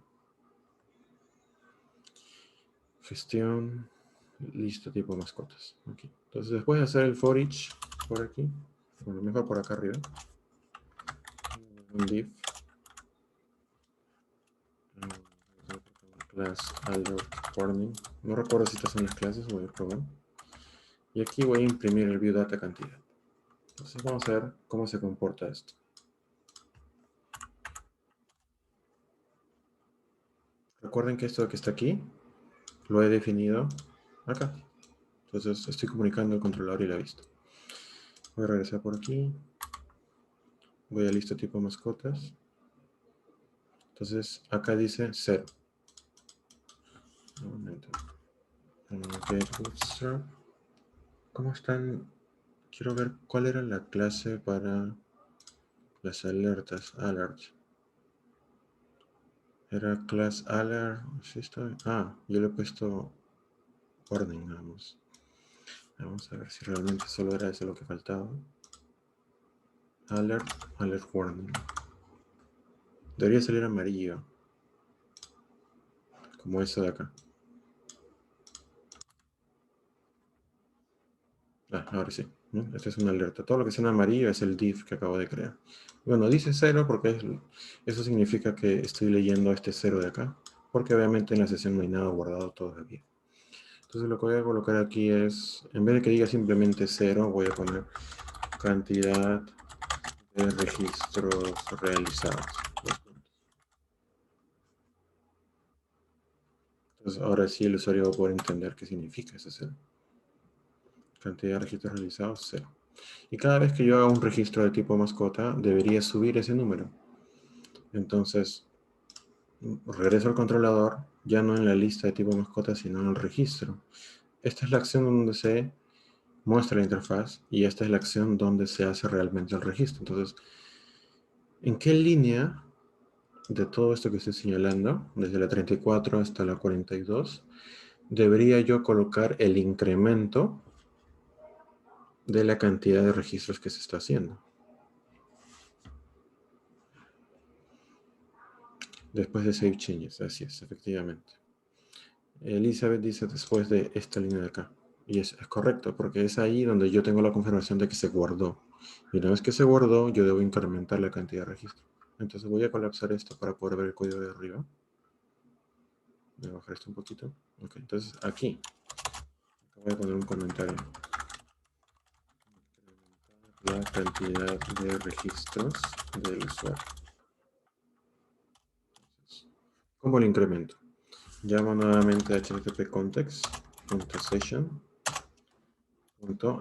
A: Gestión. Listo, tipo mascotas. Aquí. Entonces después de hacer el for each por aquí, bueno, mejor por acá arriba. Un div. Class alert warning. No recuerdo si estas son las clases, voy a probar. Y aquí voy a imprimir el view data cantidad. Entonces vamos a ver cómo se comporta esto. Recuerden que esto que está aquí lo he definido acá. Entonces estoy comunicando el controlador y la vista. Voy a regresar por aquí. Voy a lista tipo mascotas. Entonces acá dice 0. Un momento. Get bootstrap. ¿Cómo están? Quiero ver cuál era la clase para las alertas. Alert. Era class alert. ¿Sí está? Ah, yo le he puesto orden, vamos. Vamos a ver si realmente solo era eso lo que faltaba. Alert, alert warning. Debería salir amarillo. Como eso de acá. Ah, ahora sí. Esta es una alerta. Todo lo que sea en amarillo es el div que acabo de crear. Bueno, dice 0 porque eso significa que estoy leyendo este 0 de acá. Porque obviamente en la sesión no hay nada guardado todavía. Entonces lo que voy a colocar aquí es, en vez de que diga simplemente 0, voy a poner cantidad de registros realizados. Entonces ahora sí el usuario va a poder entender qué significa ese 0. Cantidad de registros realizados, 0. Y cada vez que yo haga un registro de tipo mascota, debería subir ese número. Entonces, regreso al controlador, ya no en la lista de tipo mascota, sino en el registro. Esta es la acción donde se muestra la interfaz y esta es la acción donde se hace realmente el registro. Entonces, ¿en qué línea de todo esto que estoy señalando, desde la 34 hasta la 42, debería yo colocar el incremento de la cantidad de registros que se está haciendo? Después de Save Changes, así es, efectivamente. Elizabeth dice después de esta línea de acá. Y es correcto, porque es ahí donde yo tengo la confirmación de que se guardó. Y una vez que se guardó, yo debo incrementar la cantidad de registros. Entonces voy a colapsar esto para poder ver el código de arriba. Voy a bajar esto un poquito. Ok, entonces aquí voy a poner un comentario. La cantidad de registros del usuario. Entonces, ¿cómo lo incremento? Llamo nuevamente a http context.session.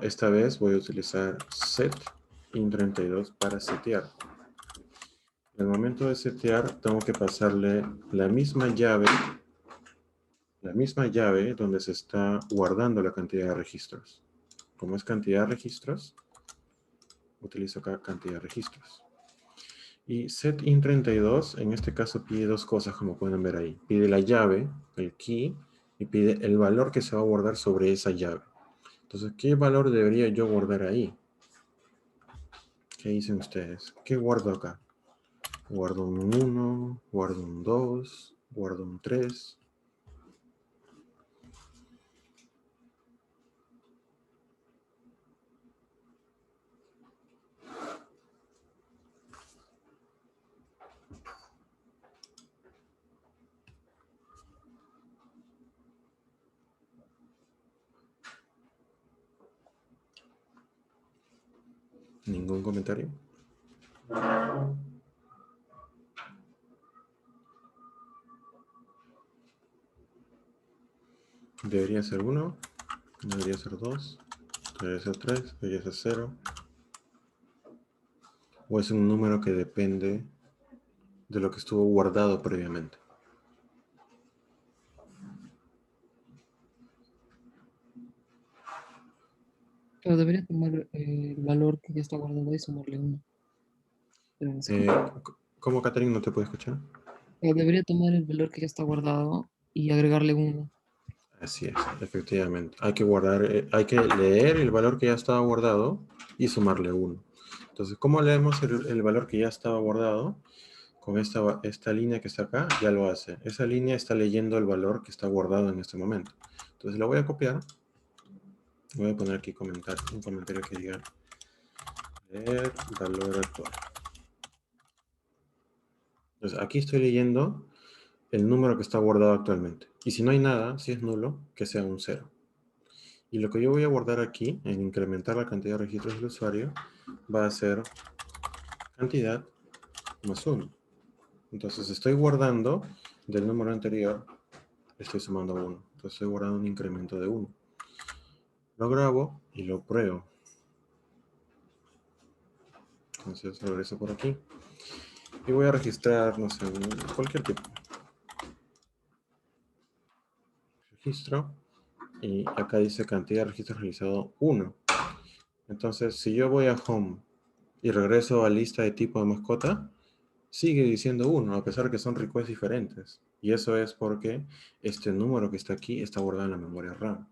A: Esta vez voy a utilizar set in32 para setear. En el momento de setear tengo que pasarle la misma llave donde se está guardando la cantidad de registros. Como es cantidad de registros, utilizo acá cantidad de registros. Y set in32 en este caso pide dos cosas, como pueden ver ahí. Pide la llave, el key, y pide el valor que se va a guardar sobre esa llave. Entonces, ¿qué valor debería yo guardar ahí? ¿Qué dicen ustedes? ¿Qué guardo acá? Guardo un 1, guardo un 2, guardo un 3. ¿Ningún comentario? Debería ser 1, debería ser 2, debería ser 3, debería ser 0. O es un número que depende de lo que estuvo guardado previamente.
C: Pero debería tomar el valor que ya está guardado y sumarle 1. Pero no sé
A: ¿Cómo, Catherine, no te puedo escuchar?
C: debería tomar el valor que ya está guardado y agregarle 1.
A: Así es, efectivamente. Hay que leer el valor que ya estaba guardado y sumarle 1. Entonces, ¿cómo leemos el valor que ya estaba guardado? Con esta línea que está acá, ya lo hace. Esa línea está leyendo el valor que está guardado en este momento. Entonces, la voy a copiar. Voy a poner aquí un comentario que diga leer valor actual. Entonces, aquí estoy leyendo el número que está guardado actualmente. Y si no hay nada, si es nulo, que sea un 0. Y lo que yo voy a guardar aquí, en incrementar la cantidad de registros del usuario, va a ser cantidad más 1. Entonces estoy guardando del número anterior, estoy sumando 1. Entonces estoy guardando un incremento de 1. Lo grabo y lo pruebo. Entonces regreso por aquí. Y voy a registrar, no sé, cualquier tipo. Registro. Y acá dice cantidad de registros realizado 1. Entonces, si yo voy a Home y regreso a lista de tipo de mascota, sigue diciendo 1, a pesar de que son requests diferentes. Y eso es porque este número que está aquí está guardado en la memoria RAM.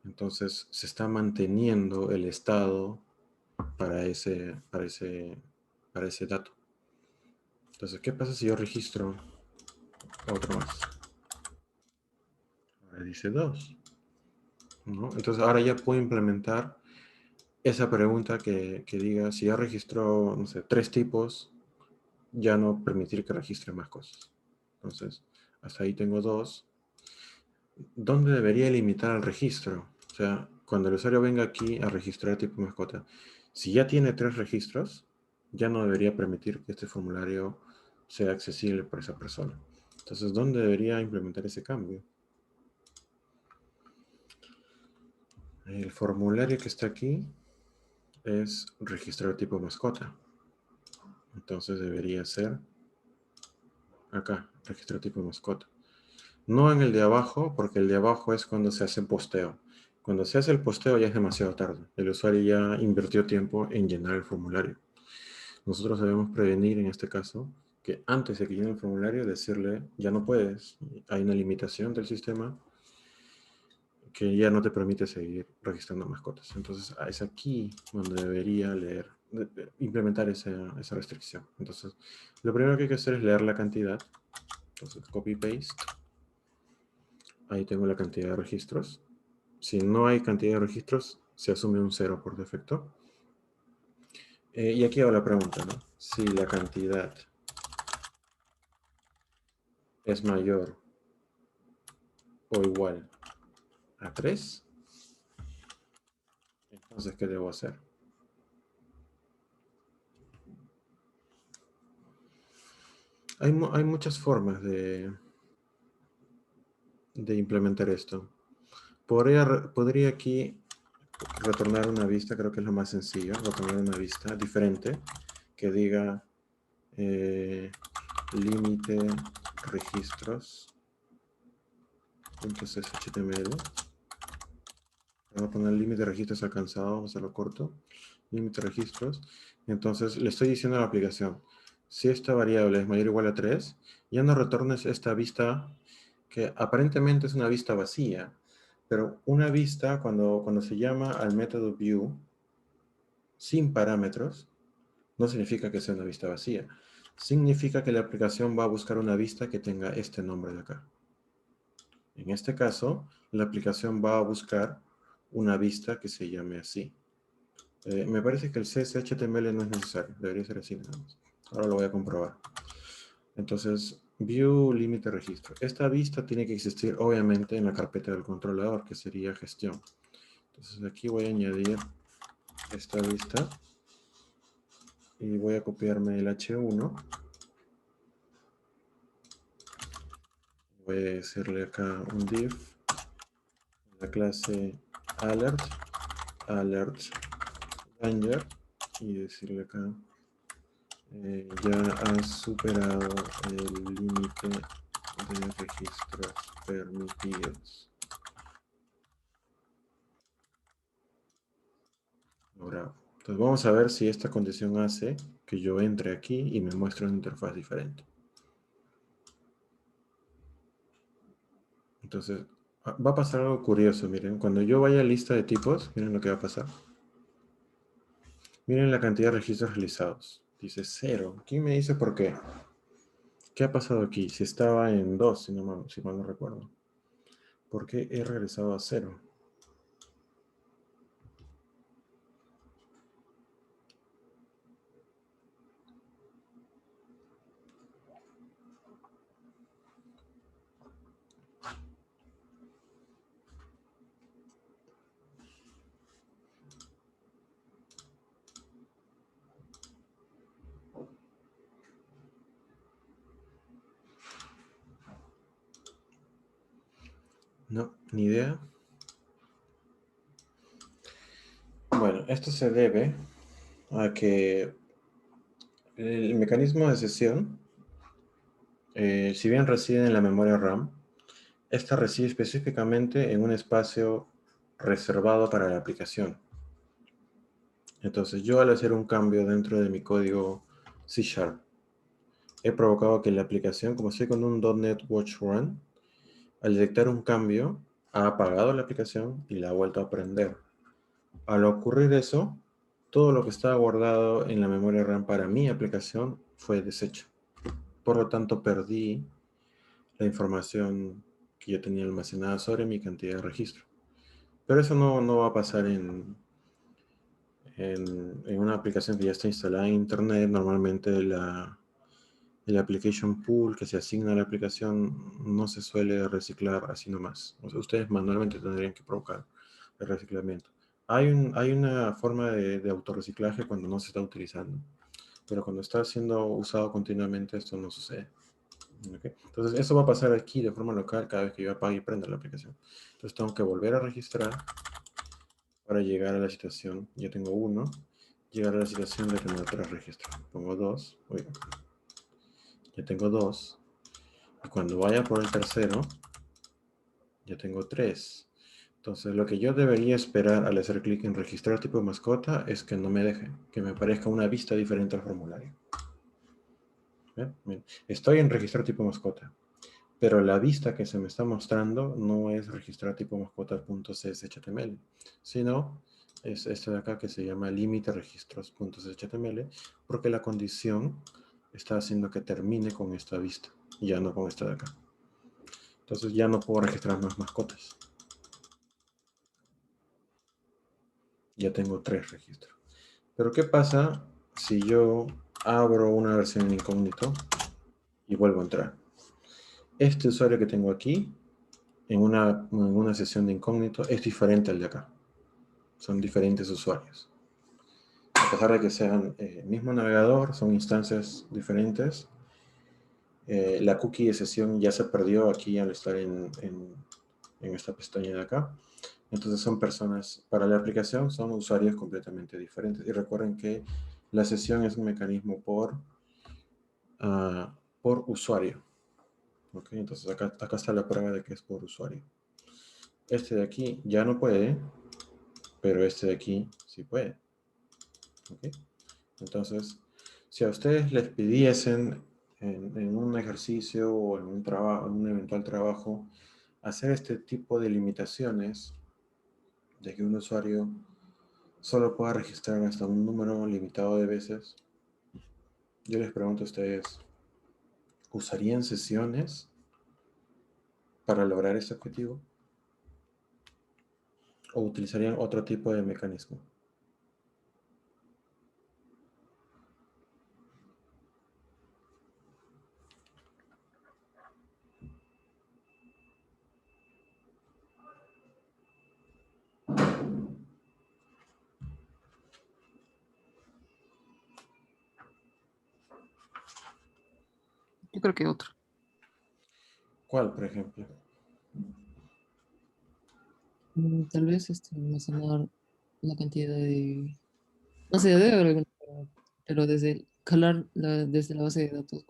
A: Entonces, se está manteniendo el estado para ese dato. Entonces, ¿qué pasa si yo registro otro más? Ahora dice 2. ¿No? Entonces, ahora ya puedo implementar esa pregunta que diga, si ya registró, no sé, 3 tipos, ya no permitir que registre más cosas. Entonces, hasta ahí tengo 2. ¿Dónde debería limitar el registro? O sea, cuando el usuario venga aquí a registrar tipo mascota, si ya tiene 3 registros, ya no debería permitir que este formulario sea accesible por esa persona. Entonces, ¿dónde debería implementar ese cambio? El formulario que está aquí es registrar tipo mascota. Entonces debería ser acá, registrar tipo mascota. No en el de abajo, porque el de abajo es cuando se hace posteo. Cuando se hace el posteo ya es demasiado tarde. El usuario ya invirtió tiempo en llenar el formulario. Nosotros debemos prevenir en este caso que antes de que llene el formulario decirle ya no puedes. Hay una limitación del sistema que ya no te permite seguir registrando mascotas. Entonces es aquí donde debería implementar esa restricción. Entonces lo primero que hay que hacer es leer la cantidad. Entonces copy-paste. Ahí tengo la cantidad de registros. Si no hay cantidad de registros, se asume un 0 por defecto. Y aquí hago la pregunta, ¿no? Si la cantidad es mayor o igual a 3, entonces, ¿qué debo hacer? Hay muchas formas de implementar esto. Podría aquí retornar una vista, creo que es lo más sencillo, retornar una vista diferente que diga límite registros .html. Voy a poner límite de registros alcanzado, vamos a hacerlo corto. Límite de registros. Entonces le estoy diciendo a la aplicación, si esta variable es mayor o igual a 3, ya no retornes esta vista que aparentemente es una vista vacía. Pero una vista, cuando se llama al método view sin parámetros, no significa que sea una vista vacía. Significa que la aplicación va a buscar una vista que tenga este nombre de acá. En este caso, la aplicación va a buscar una vista que se llame así. Me parece que el CSHTML no es necesario, debería ser así nada más. Ahora lo voy a comprobar. Entonces, view límite registro. Esta vista tiene que existir obviamente en la carpeta del controlador, que sería gestión. Entonces aquí voy a añadir esta vista y voy a copiarme el H1. Voy a decirle acá un div, la clase alert ranger, y decirle acá ya has superado el límite de registros permitidos. Ahora, entonces vamos a ver si esta condición hace que yo entre aquí y me muestre una interfaz diferente. Entonces, va a pasar algo curioso, miren. Cuando yo vaya a lista de tipos, miren lo que va a pasar. Miren la cantidad de registros realizados. Dice 0. ¿Quién me dice por qué? ¿Qué ha pasado aquí? Si estaba en 2, si mal no recuerdo. ¿Por qué he regresado a 0? No, ni idea. Bueno, esto se debe a que el mecanismo de sesión, si bien reside en la memoria RAM, esta reside específicamente en un espacio reservado para la aplicación. Entonces, yo al hacer un cambio dentro de mi código C#, he provocado que la aplicación, como estoy con un .NET Watch Run, al detectar un cambio, ha apagado la aplicación y la ha vuelto a prender. Al ocurrir eso, todo lo que estaba guardado en la memoria RAM para mi aplicación fue deshecho. Por lo tanto, perdí la información que yo tenía almacenada sobre mi cantidad de registro. Pero eso no va a pasar en una aplicación que ya está instalada en Internet. Normalmente el application pool que se asigna a la aplicación no se suele reciclar así nomás. O sea, ustedes manualmente tendrían que provocar el reciclamiento. Hay una forma de autorreciclaje cuando no se está utilizando, pero cuando está siendo usado continuamente esto no sucede. ¿Okay? Entonces eso va a pasar aquí de forma local cada vez que yo apague y prenda la aplicación. Entonces tengo que volver a registrar para llegar a la situación. Ya tengo 1, llegar a la situación de tener 3 registros. Pongo 2, ya tengo 2. Y cuando vaya por el tercero, ya tengo 3. Entonces, lo que yo debería esperar al hacer clic en registrar tipo de mascota es que no me deje, que me aparezca una vista diferente al formulario. Bien. Estoy en registrar tipo mascota, pero la vista que se me está mostrando no es registrar tipo mascota.cshtml, sino es esta de acá que se llama límite registros.cshtml, porque la condición está haciendo que termine con esta vista, y ya no con esta de acá. Entonces ya no puedo registrar más mascotas. Ya tengo 3 registros. Pero ¿qué pasa si yo abro una versión en incógnito y vuelvo a entrar? Este usuario que tengo aquí, en una sesión de incógnito, es diferente al de acá. Son diferentes usuarios. A pesar de que sean el mismo navegador, son instancias diferentes. La cookie de sesión ya se perdió aquí al estar en esta pestaña de acá. Entonces son personas, para la aplicación son usuarios completamente diferentes. Y recuerden que la sesión es un mecanismo por usuario. ¿Okay? Entonces acá está la prueba de que es por usuario. Este de aquí ya no puede, pero este de aquí sí puede. ¿Okay? Entonces, si a ustedes les pidiesen en un ejercicio o en un trabajo, en un eventual trabajo, hacer este tipo de limitaciones, de que un usuario solo pueda registrar hasta un número limitado de veces, yo les pregunto a ustedes, ¿usarían sesiones para lograr este objetivo? ¿O utilizarían otro tipo de mecanismo?
C: Yo creo que otro.
A: ¿Cuál, por ejemplo?
C: Tal vez almacenar la cantidad de... No sé, debe haber alguna, pero desde desde la base de datos,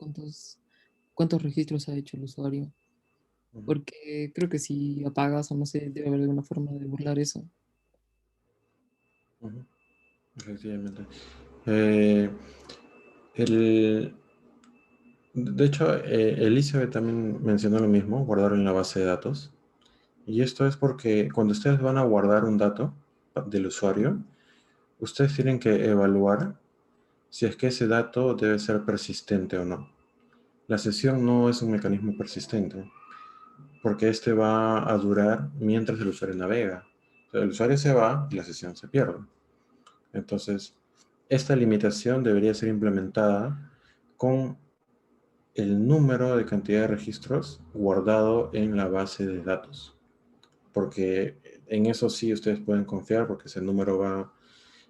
C: cuántos registros ha hecho el usuario. Porque creo que si apagas o no sé, debe haber alguna forma de burlar eso.
A: Efectivamente. Eh, el, de hecho, Elizabeth también mencionó lo mismo, guardarlo en la base de datos. Y esto es porque cuando ustedes van a guardar un dato del usuario, ustedes tienen que evaluar si es que ese dato debe ser persistente o no. La sesión no es un mecanismo persistente, porque este va a durar mientras el usuario navega. O sea, el usuario se va y la sesión se pierde. Entonces, esta limitación debería ser implementada con el número de cantidad de registros guardado en la base de datos. Porque en eso sí ustedes pueden confiar, porque ese número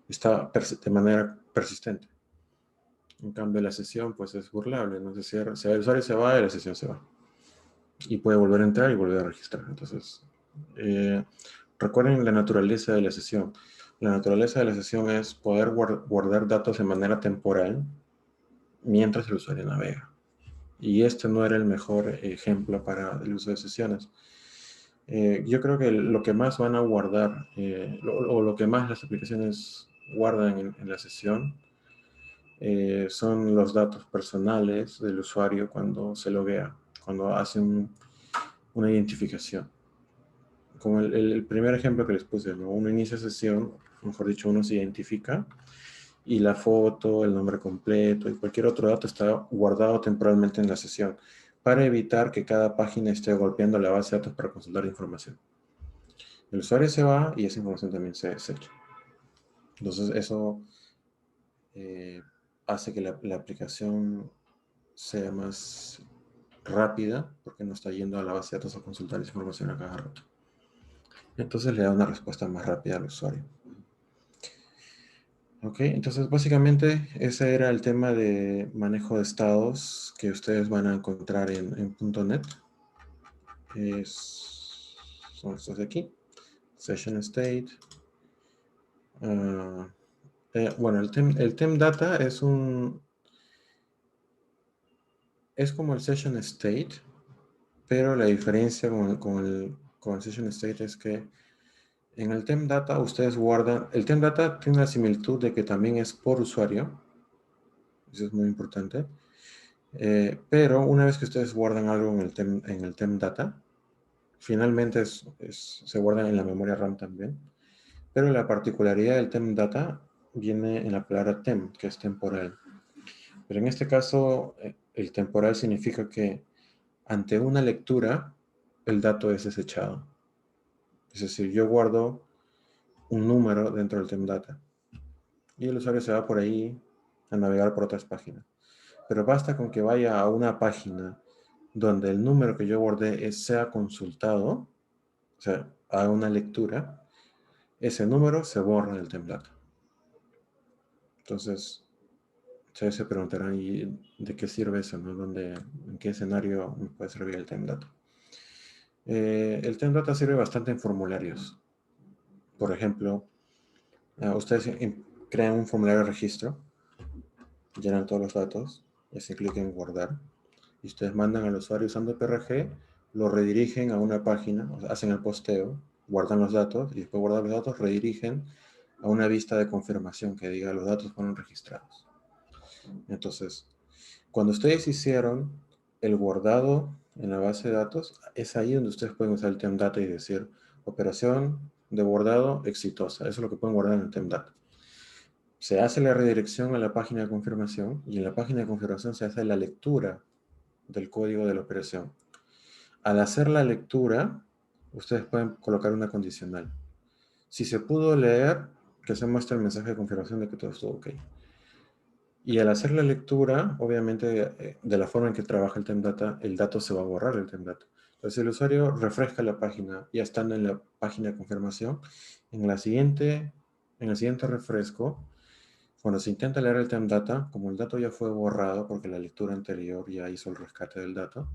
A: está de manera persistente. En cambio, la sesión pues es burlable, no se cierra. Si el usuario se va, la sesión se va. Y puede volver a entrar y volver a registrar. Entonces, recuerden la naturaleza de la sesión. La naturaleza de la sesión es poder guardar datos de manera temporal mientras el usuario navega. Y este no era el mejor ejemplo para el uso de sesiones. Yo creo que lo que más van a guardar, o lo que más las aplicaciones guardan en la sesión, son los datos personales del usuario cuando se loguea, cuando hace una identificación. Como el primer ejemplo que les puse, ¿no? Uno inicia sesión, mejor dicho, uno se identifica, y la foto, el nombre completo y cualquier otro dato está guardado temporalmente en la sesión para evitar que cada página esté golpeando la base de datos para consultar información. El usuario se va y esa información también se desecha. Entonces eso hace que la aplicación sea más rápida porque no está yendo a la base de datos a consultar esa información a cada rato. Entonces le da una respuesta más rápida al usuario. Ok, entonces básicamente ese era el tema de manejo de estados que ustedes van a encontrar en .NET. Son estos de aquí. Session State. Bueno, el temp data es como el Session State, pero la diferencia con el Session State es que en el temp data ustedes guardan, el temp data tiene la similitud de que también es por usuario, eso es muy importante, pero una vez que ustedes guardan algo en el temp data, finalmente se guarda en la memoria RAM también, pero la particularidad del temp data viene en la palabra temp, que es temporal. Pero en este caso, el temporal significa que ante una lectura, el dato es desechado. Es decir, yo guardo un número dentro del temp data y el usuario se va por ahí a navegar por otras páginas. Pero basta con que vaya a una página donde el número que yo guardé sea consultado, o sea, haga una lectura, ese número se borra del temp data. Entonces, ustedes se preguntarán, ¿y de qué sirve eso? ¿No? ¿En qué escenario me puede servir el temp data? El temp data sirve bastante en formularios. Por ejemplo, ustedes crean un formulario de registro, llenan todos los datos y hacen clic en guardar. Y ustedes mandan al usuario usando PRG, lo redirigen a una página, o sea, hacen el posteo, guardan los datos y después de guardar los datos redirigen a una vista de confirmación que diga los datos fueron registrados. Entonces, cuando ustedes hicieron el guardado en la base de datos, es ahí donde ustedes pueden usar el temp data y decir operación de guardado exitosa. Eso es lo que pueden guardar en el temp data. Se hace la redirección a la página de confirmación y en la página de confirmación se hace la lectura del código de la operación. Al hacer la lectura, ustedes pueden colocar una condicional. Si se pudo leer, que se muestre el mensaje de confirmación de que todo estuvo ok. Y al hacer la lectura, obviamente, de la forma en que trabaja el temp data, el dato se va a borrar el temp data. Entonces, el usuario refresca la página, ya estando en la página de confirmación, en el siguiente refresco, cuando se intenta leer el temp data, como el dato ya fue borrado, porque la lectura anterior ya hizo el rescate del dato,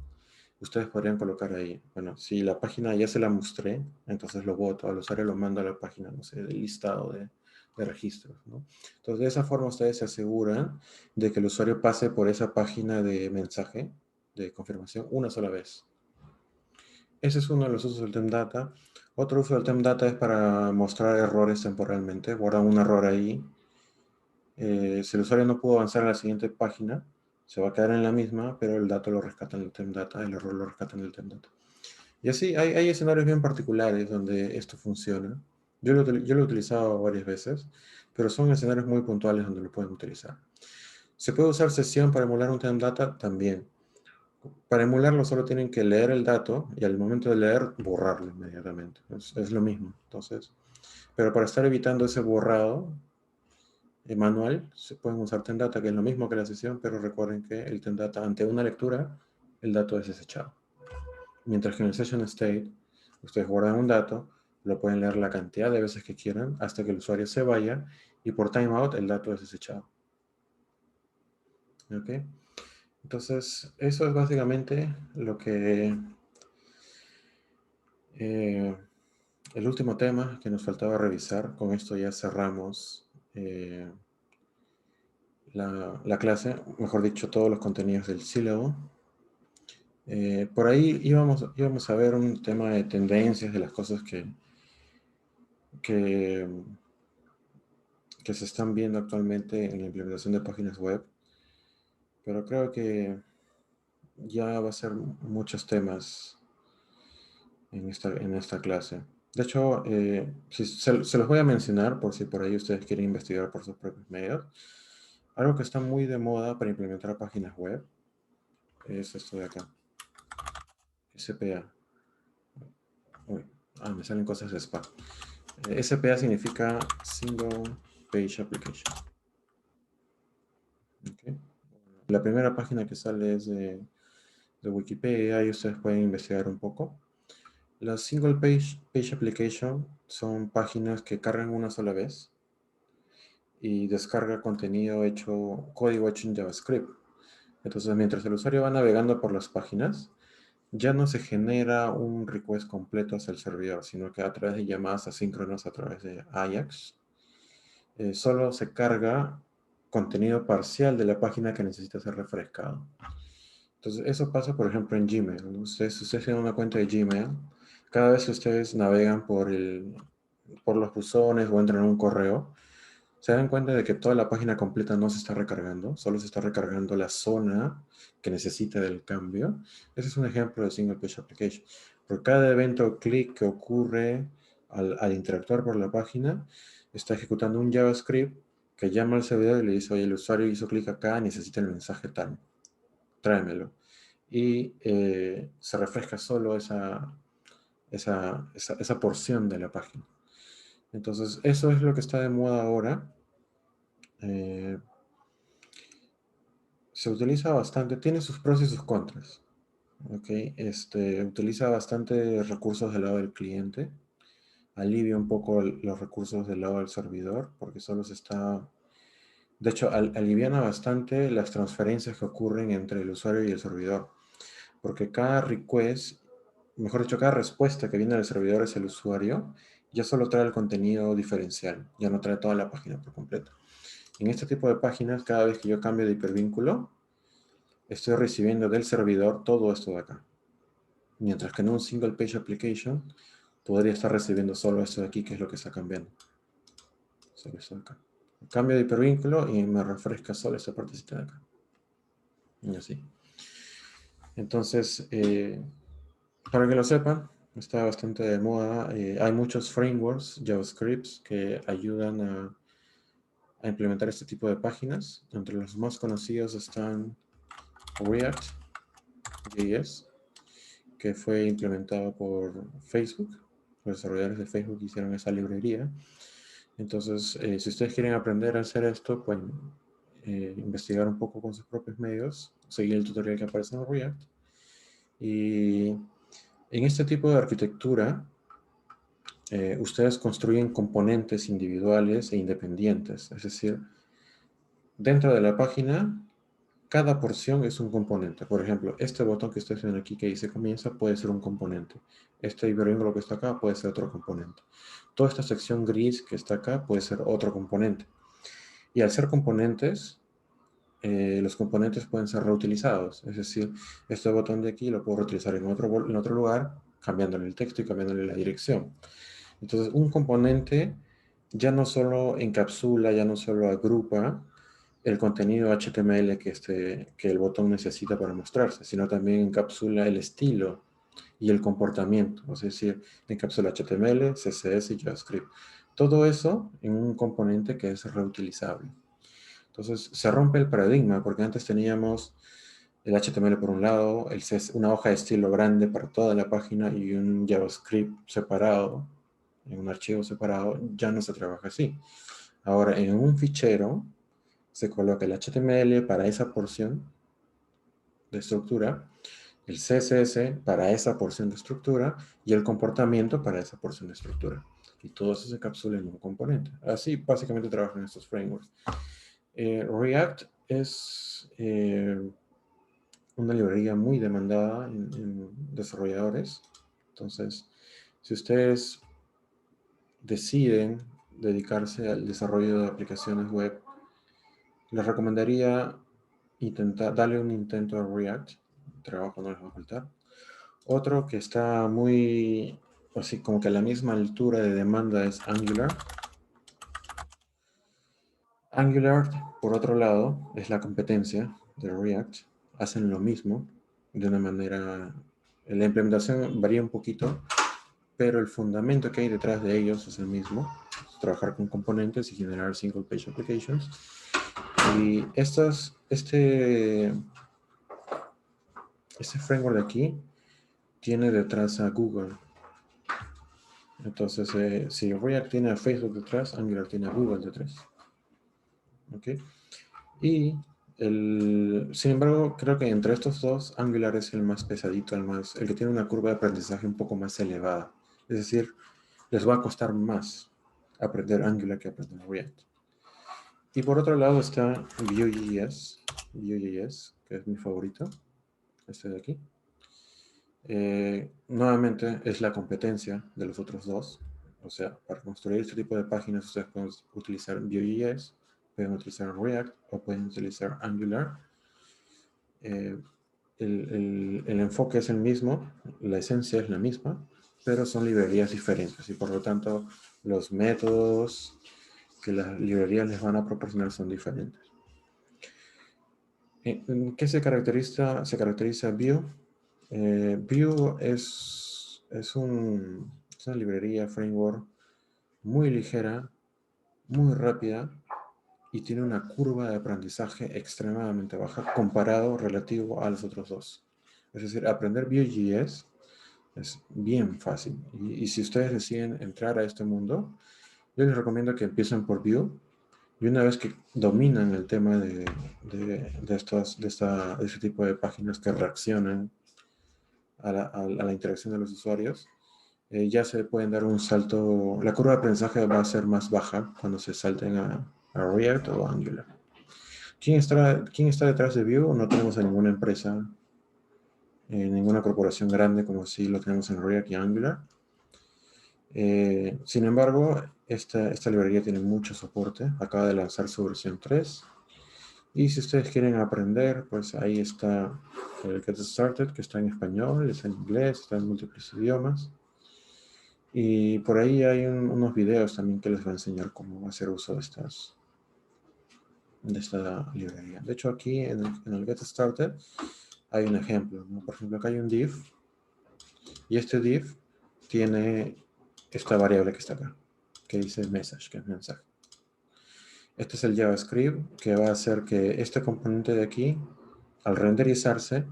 A: ustedes podrían colocar ahí, bueno, si la página ya se la mostré, entonces lo boto, al usuario lo mando a la página, no sé, del listado de registros, ¿no? Entonces, de esa forma ustedes se aseguran de que el usuario pase por esa página de mensaje de confirmación una sola vez. Ese es uno de los usos del temp data. Otro uso del temp data es para mostrar errores temporalmente. Guardan un error ahí. Si el usuario no pudo avanzar a la siguiente página, se va a quedar en la misma, pero el dato lo rescata en el temp data, el error lo rescata en el temp data. Y así, hay escenarios bien particulares donde esto funciona. Yo lo he utilizado varias veces, pero son escenarios muy puntuales donde lo pueden utilizar. ¿Se puede usar sesión para emular un TemData? También. Para emularlo solo tienen que leer el dato y al momento de leer, borrarlo inmediatamente. Es lo mismo. Entonces, pero para estar evitando ese borrado manual, se pueden usar TemData, que es lo mismo que la sesión, pero recuerden que el TemData, ante una lectura, el dato es desechado. Mientras que en el Session State, ustedes guardan un dato, lo pueden leer la cantidad de veces que quieran hasta que el usuario se vaya y por timeout el dato es desechado. ¿Ok? Entonces, eso es básicamente lo que... el último tema que nos faltaba revisar. Con esto ya cerramos la clase, mejor dicho, todos los contenidos del sílabo. Por ahí íbamos a ver un tema de tendencias de las cosas que se están viendo actualmente en la implementación de páginas web, pero creo que ya va a ser muchos temas en esta clase. De hecho, se los voy a mencionar por si por ahí ustedes quieren investigar por sus propios medios. Algo que está muy de moda para implementar páginas web es esto de acá. SPA. Uy, me salen cosas de spam. SPA significa Single Page Application. Okay. La primera página que sale es de Wikipedia y ustedes pueden investigar un poco. Las Single Page Application son páginas que cargan una sola vez y descarga código hecho en JavaScript. Entonces, mientras el usuario va navegando por las páginas, ya no se genera un request completo hacia el servidor, sino que a través de llamadas asíncronas a través de Ajax, solo se carga contenido parcial de la página que necesita ser refrescado. Entonces, eso pasa, por ejemplo, en Gmail. Ustedes tienen una cuenta de Gmail, cada vez que ustedes navegan por los buzones o entran en un correo, se dan cuenta de que toda la página completa no se está recargando, solo se está recargando la zona que necesita del cambio. Ese es un ejemplo de Single Page Application. Por cada evento o clic que ocurre al interactuar por la página, está ejecutando un JavaScript que llama al servidor y le dice, oye, el usuario hizo clic acá, necesita el mensaje tal, tráemelo. Y se refresca solo esa porción de la página. Entonces, eso es lo que está de moda ahora. Se utiliza bastante, tiene sus pros y sus contras. ¿Okay? Utiliza bastante recursos del lado del cliente, alivia un poco los recursos del lado del servidor, porque solo se está... De hecho, aliviana bastante las transferencias que ocurren entre el usuario y el servidor, porque cada request, mejor dicho, cada respuesta que viene del servidor hacia el usuario, ya solo trae el contenido diferencial, ya no trae toda la página por completo. En este tipo de páginas, cada vez que yo cambio de hipervínculo, estoy recibiendo del servidor todo esto de acá. Mientras que en un single page application, podría estar recibiendo solo esto de aquí, que es lo que está cambiando. Solo esto de acá. Cambio de hipervínculo y me refresca solo esta partecita de acá. Y así. Entonces, para que lo sepan, está bastante de moda. Hay muchos frameworks, JavaScripts, que ayudan a implementar este tipo de páginas. Entre los más conocidos están React.js, que fue implementado por Facebook. Los desarrolladores de Facebook hicieron esa librería. Entonces, si ustedes quieren aprender a hacer esto, pueden investigar un poco con sus propios medios, seguir el tutorial que aparece en React. Y en este tipo de arquitectura, ustedes construyen componentes individuales e independientes. Es decir, dentro de la página, cada porción es un componente. Por ejemplo, este botón que ustedes ven aquí que dice comienza puede ser un componente. Este hipervínculo que está acá puede ser otro componente. Toda esta sección gris que está acá puede ser otro componente. Y al ser componentes, los componentes pueden ser reutilizados. Es decir, este botón de aquí lo puedo reutilizar en otro lugar, cambiándole el texto y cambiándole la dirección. Entonces, un componente ya no solo encapsula, ya no solo agrupa el contenido HTML que el botón necesita para mostrarse, sino también encapsula el estilo y el comportamiento. Es decir, encapsula HTML, CSS y JavaScript. todo eso en un componente que es reutilizable. Entonces, se rompe el paradigma, porque antes teníamos el HTML por un lado, el CSS, una hoja de estilo grande para toda la página y un JavaScript separado, en un archivo separado. Ya no se trabaja así. Ahora, en un fichero se coloca el HTML para esa porción de estructura, el CSS para esa porción de estructura y el comportamiento para esa porción de estructura. Y todo eso se encapsula en un componente. Así básicamente trabajan estos frameworks. React es una librería muy demandada en desarrolladores. Entonces, si ustedes deciden dedicarse al desarrollo de aplicaciones web, les recomendaría darle un intento a React. Trabajo no les va a faltar. Otro que está muy, así como que a la misma altura de demanda es Angular. Angular, por otro lado, es la competencia de React. Hacen lo mismo de una manera... La implementación varía un poquito, pero el fundamento que hay detrás de ellos es el mismo. Es trabajar con componentes y generar single page applications. Y este framework de aquí tiene detrás a Google. Entonces, si React tiene a Facebook detrás, Angular tiene a Google detrás. ¿Ok? Y, sin embargo, creo que entre estos dos, Angular es el más pesadito, el que tiene una curva de aprendizaje un poco más elevada. Es decir, les va a costar más aprender Angular que aprender React. Y por otro lado está Vue.js, que es mi favorito, este de aquí. Nuevamente es la competencia de los otros dos. O sea, para construir este tipo de páginas ustedes pueden utilizar Vue.js, pueden utilizar React o pueden utilizar Angular. El enfoque es el mismo, la esencia es la misma, pero son librerías diferentes y por lo tanto los métodos que las librerías les van a proporcionar son diferentes. ¿En qué se caracteriza Vue? Vue es una librería, framework muy ligera, muy rápida y tiene una curva de aprendizaje extremadamente baja comparado relativo a los otros dos. Es decir, aprender Vue.js es bien fácil. Y si ustedes deciden entrar a este mundo, yo les recomiendo que empiecen por Vue. Y una vez que dominan el tema de este tipo de páginas que reaccionan a la interacción de los usuarios, ya se pueden dar un salto. La curva de aprendizaje va a ser más baja cuando se salten a React o Angular. ¿Quién está detrás de Vue? No tenemos a ninguna empresa, ninguna corporación grande como si lo tenemos en React y Angular. Sin embargo, esta librería tiene mucho soporte. Acaba de lanzar su versión 3. Y si ustedes quieren aprender, pues ahí está el Get Started, que está en español, está en inglés, está en múltiples idiomas. Y por ahí hay unos videos también que les va a enseñar cómo hacer uso de esta librería. De hecho, aquí en el Get Started hay un ejemplo, ¿no? Por ejemplo, acá hay un div y este div tiene esta variable que está acá, que dice message, que es mensaje. Este es el JavaScript que va a hacer que este componente de aquí, al renderizarse,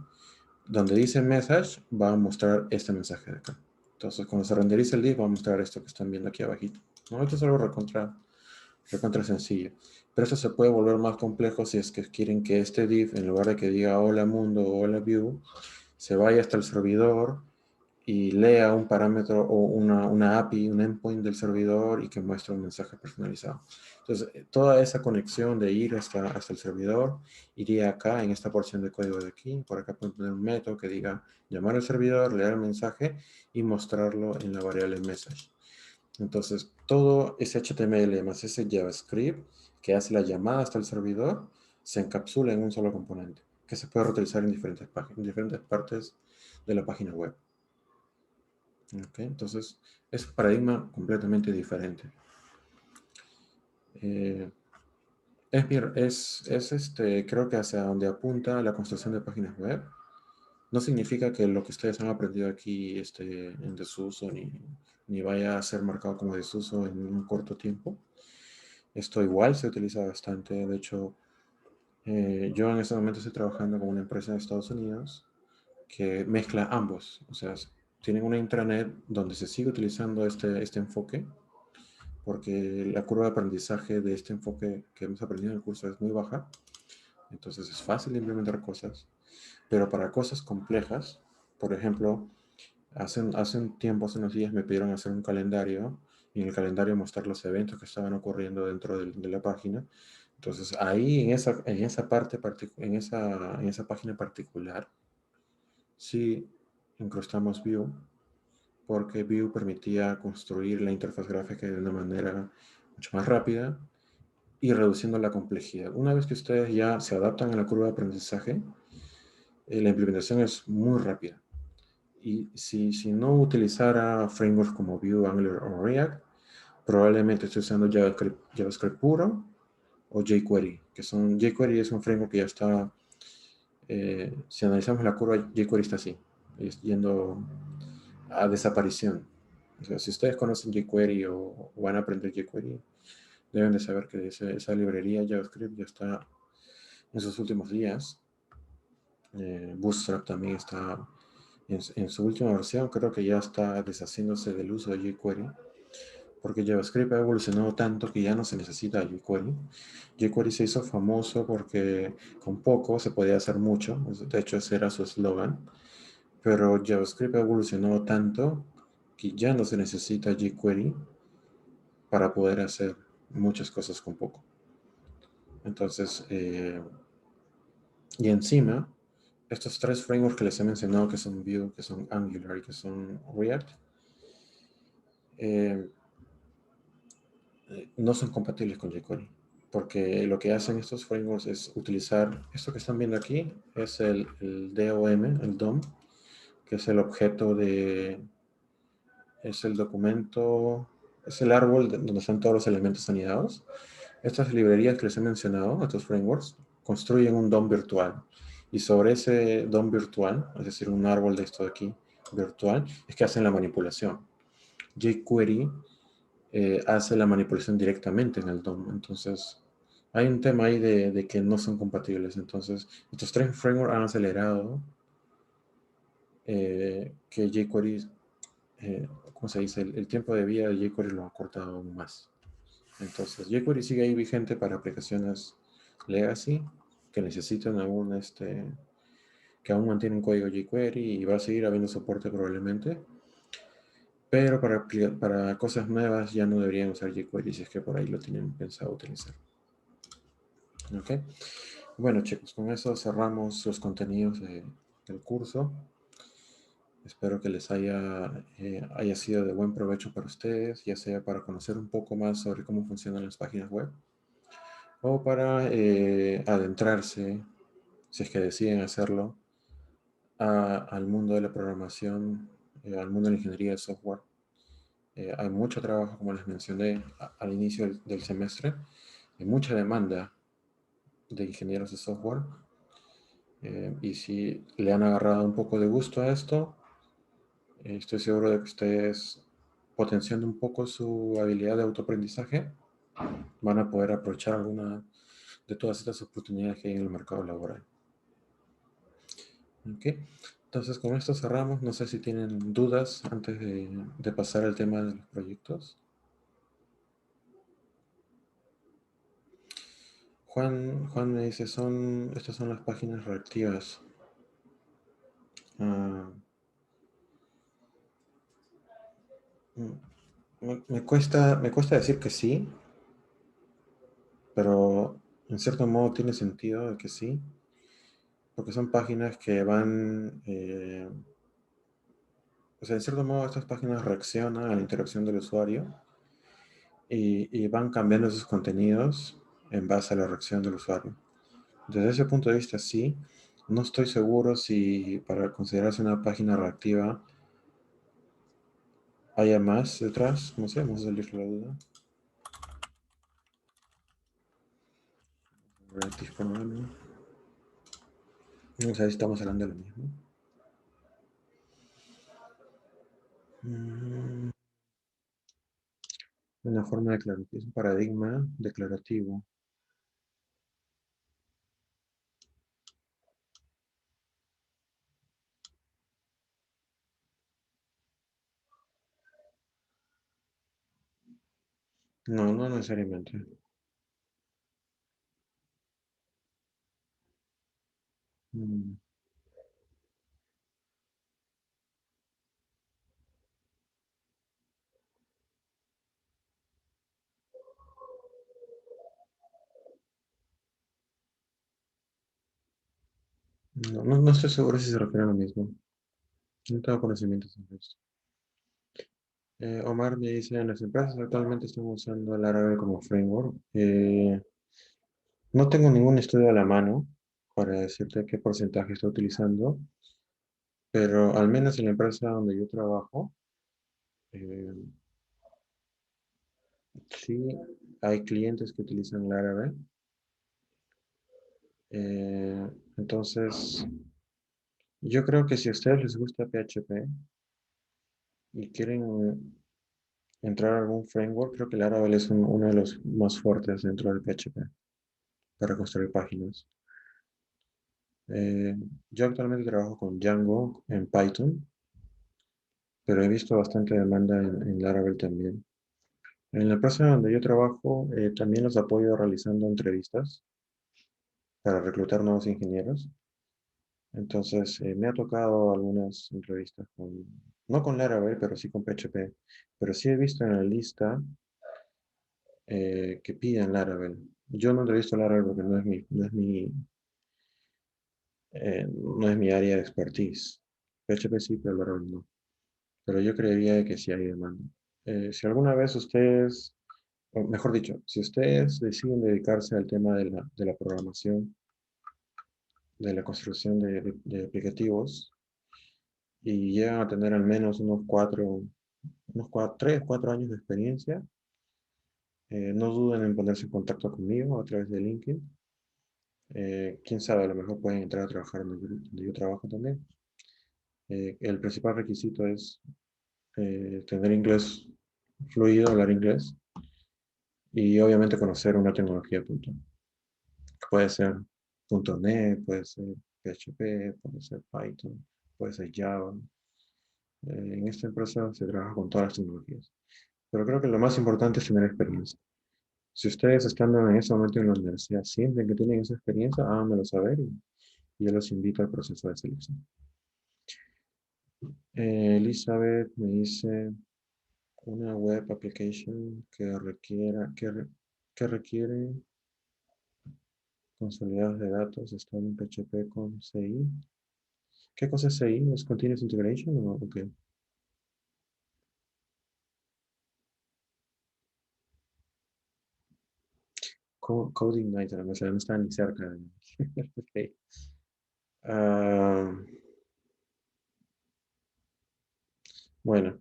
A: donde dice message, va a mostrar este mensaje de acá. Entonces, cuando se renderiza el div, va a mostrar esto que están viendo aquí abajito. ¿No? Esto es algo recontra sencillo. Pero esto se puede volver más complejo si es que quieren que este div, en lugar de que diga hola mundo o hola view, se vaya hasta el servidor y lea un parámetro o una API, un endpoint del servidor y que muestre un mensaje personalizado. Entonces, toda esa conexión de ir hasta el servidor iría acá en esta porción de código de aquí. Por acá pueden poner un método que diga llamar al servidor, leer el mensaje y mostrarlo en la variable message. Entonces, todo ese HTML más ese JavaScript que hace la llamada hasta el servidor se encapsula en un solo componente que se puede reutilizar en diferentes partes de la página web. Okay, entonces, es un paradigma completamente diferente. Creo que hacia donde apunta la construcción de páginas web. No significa que lo que ustedes han aprendido aquí esté en desuso ni vaya a ser marcado como desuso en un corto tiempo. Esto igual se utiliza bastante. De hecho, yo en este momento estoy trabajando con una empresa de Estados Unidos que mezcla ambos. O sea, tienen una intranet donde se sigue utilizando este enfoque, porque la curva de aprendizaje de este enfoque que hemos aprendido en el curso es muy baja. Entonces es fácil de implementar cosas. Pero para cosas complejas, por ejemplo, hace un tiempo, hace unos días, me pidieron hacer un calendario y en el calendario mostrar los eventos que estaban ocurriendo dentro de la página. Entonces ahí en esa página particular, sí incrustamos Vue, porque Vue permitía construir la interfaz gráfica de una manera mucho más rápida y reduciendo la complejidad. Una vez que ustedes ya se adaptan a la curva de aprendizaje, la implementación es muy rápida. Y si no utilizara frameworks como Vue, Angular o React, probablemente estoy usando JavaScript puro o jQuery, jQuery es un framework que ya está, si analizamos la curva, jQuery está así, yendo a desaparición. O sea, si ustedes conocen jQuery o van a aprender jQuery, deben de saber que esa librería JavaScript ya está en sus últimos días. Bootstrap también está en su última versión, creo que ya está deshaciéndose del uso de jQuery, porque JavaScript ha evolucionado tanto que ya no se necesita jQuery. jQuery se hizo famoso porque con poco se podía hacer mucho, de hecho ese era su eslogan, pero JavaScript ha evolucionado tanto que ya no se necesita jQuery para poder hacer muchas cosas con poco. Entonces, y encima, estos tres frameworks que les he mencionado, que son Vue, que son Angular y que son React, no son compatibles con jQuery, porque lo que hacen estos frameworks es utilizar, esto que están viendo aquí, es el DOM, el DOM, que es el objeto es el documento, es el árbol donde están todos los elementos anidados. Estas librerías que les he mencionado, estos frameworks, construyen un DOM virtual. Y sobre ese DOM virtual, es decir, un árbol de esto de aquí, virtual, es que hacen la manipulación. jQuery hace la manipulación directamente en el DOM. Entonces, hay un tema ahí de que no son compatibles. Entonces, estos tres frameworks han acelerado que jQuery, ¿cómo se dice? El tiempo de vida de jQuery lo ha cortado aún más. Entonces, jQuery sigue ahí vigente para aplicaciones legacy que necesitan aún que aún mantienen código jQuery y va a seguir habiendo soporte probablemente. Pero para cosas nuevas ya no deberían usar jQuery si es que por ahí lo tienen pensado utilizar. ¿Ok? Bueno, chicos, con eso cerramos los contenidos del curso. Espero que les haya sido de buen provecho para ustedes, ya sea para conocer un poco más sobre cómo funcionan las páginas web o para adentrarse, si es que deciden hacerlo, al mundo de la programación, al mundo de la ingeniería de software. Hay mucho trabajo, como les mencioné al inicio del semestre, hay mucha demanda de ingenieros de software. Y si le han agarrado un poco de gusto a esto, estoy seguro de que ustedes, potenciando un poco su habilidad de autoaprendizaje, van a poder aprovechar alguna de todas estas oportunidades que hay en el mercado laboral. ¿Ok? Entonces, con esto cerramos. No sé si tienen dudas antes de pasar al tema de los proyectos. Juan me dice, estas son las páginas reactivas. Ah, me cuesta decir que sí, pero en cierto modo tiene sentido de que sí, porque son páginas que van, o sea, en cierto modo estas páginas reaccionan a la interacción del usuario y van cambiando sus contenidos en base a la reacción del usuario. Desde ese punto de vista, sí. No estoy seguro si para considerarse una página reactiva haya más detrás. No sé, vamos a salir la duda. Reactive programming. No sé si estamos hablando de lo mismo. Mm, Una forma declarativa, es un paradigma declarativo. No, no necesariamente. Mm, No, no estoy seguro si se refiere a lo mismo. No tengo conocimientos sobre esto. Omar me dice, en las empresas actualmente están usando el Laravel como framework. No tengo ningún estudio a la mano para decirte qué porcentaje está utilizando, pero al menos en la empresa donde yo trabajo, eh, sí hay clientes que utilizan Laravel. Entonces, yo creo que si a ustedes les gusta PHP y quieren entrar a algún framework, creo que Laravel es uno de los más fuertes dentro de PHP para construir páginas. Eh, yo actualmente trabajo con Django en Python, pero he visto bastante demanda en Laravel también. En la empresa donde yo trabajo, también los apoyo realizando entrevistas para reclutar nuevos ingenieros. Entonces, me ha tocado algunas entrevistas no con Laravel, pero sí con PHP. Pero sí he visto en la lista que piden Laravel. Yo no entrevisto Laravel porque no es mi área de expertise. PHP sí, pero Laravel no. Pero yo creería que sí hay demanda. Si alguna vez ustedes, o mejor dicho, si ustedes deciden dedicarse al tema de la programación, de la construcción de aplicativos, y llegan a tener al menos unos 3, 4 años de experiencia, no duden en ponerse en contacto conmigo a través de LinkedIn. Quién sabe, a lo mejor pueden entrar a trabajar donde yo trabajo también. El principal requisito es tener inglés fluido, hablar inglés y obviamente conocer una tecnología puntual. Puede ser .NET, puede ser PHP, puede ser Python, puede ser Java. En esta empresa se trabaja con todas las tecnologías. Pero creo que lo más importante es tener experiencia. Si ustedes estando en ese momento en la universidad sienten que tienen esa experiencia, háganmelo saber y yo los invito al proceso de selección. Elizabeth me dice una web application que requiere consolidados de datos, está en PHP con CI. ¿Qué cosa es CI? ¿Es Continuous Integration o qué? Coding Night, o sea, no está ni cerca. Ok. Ah, bueno,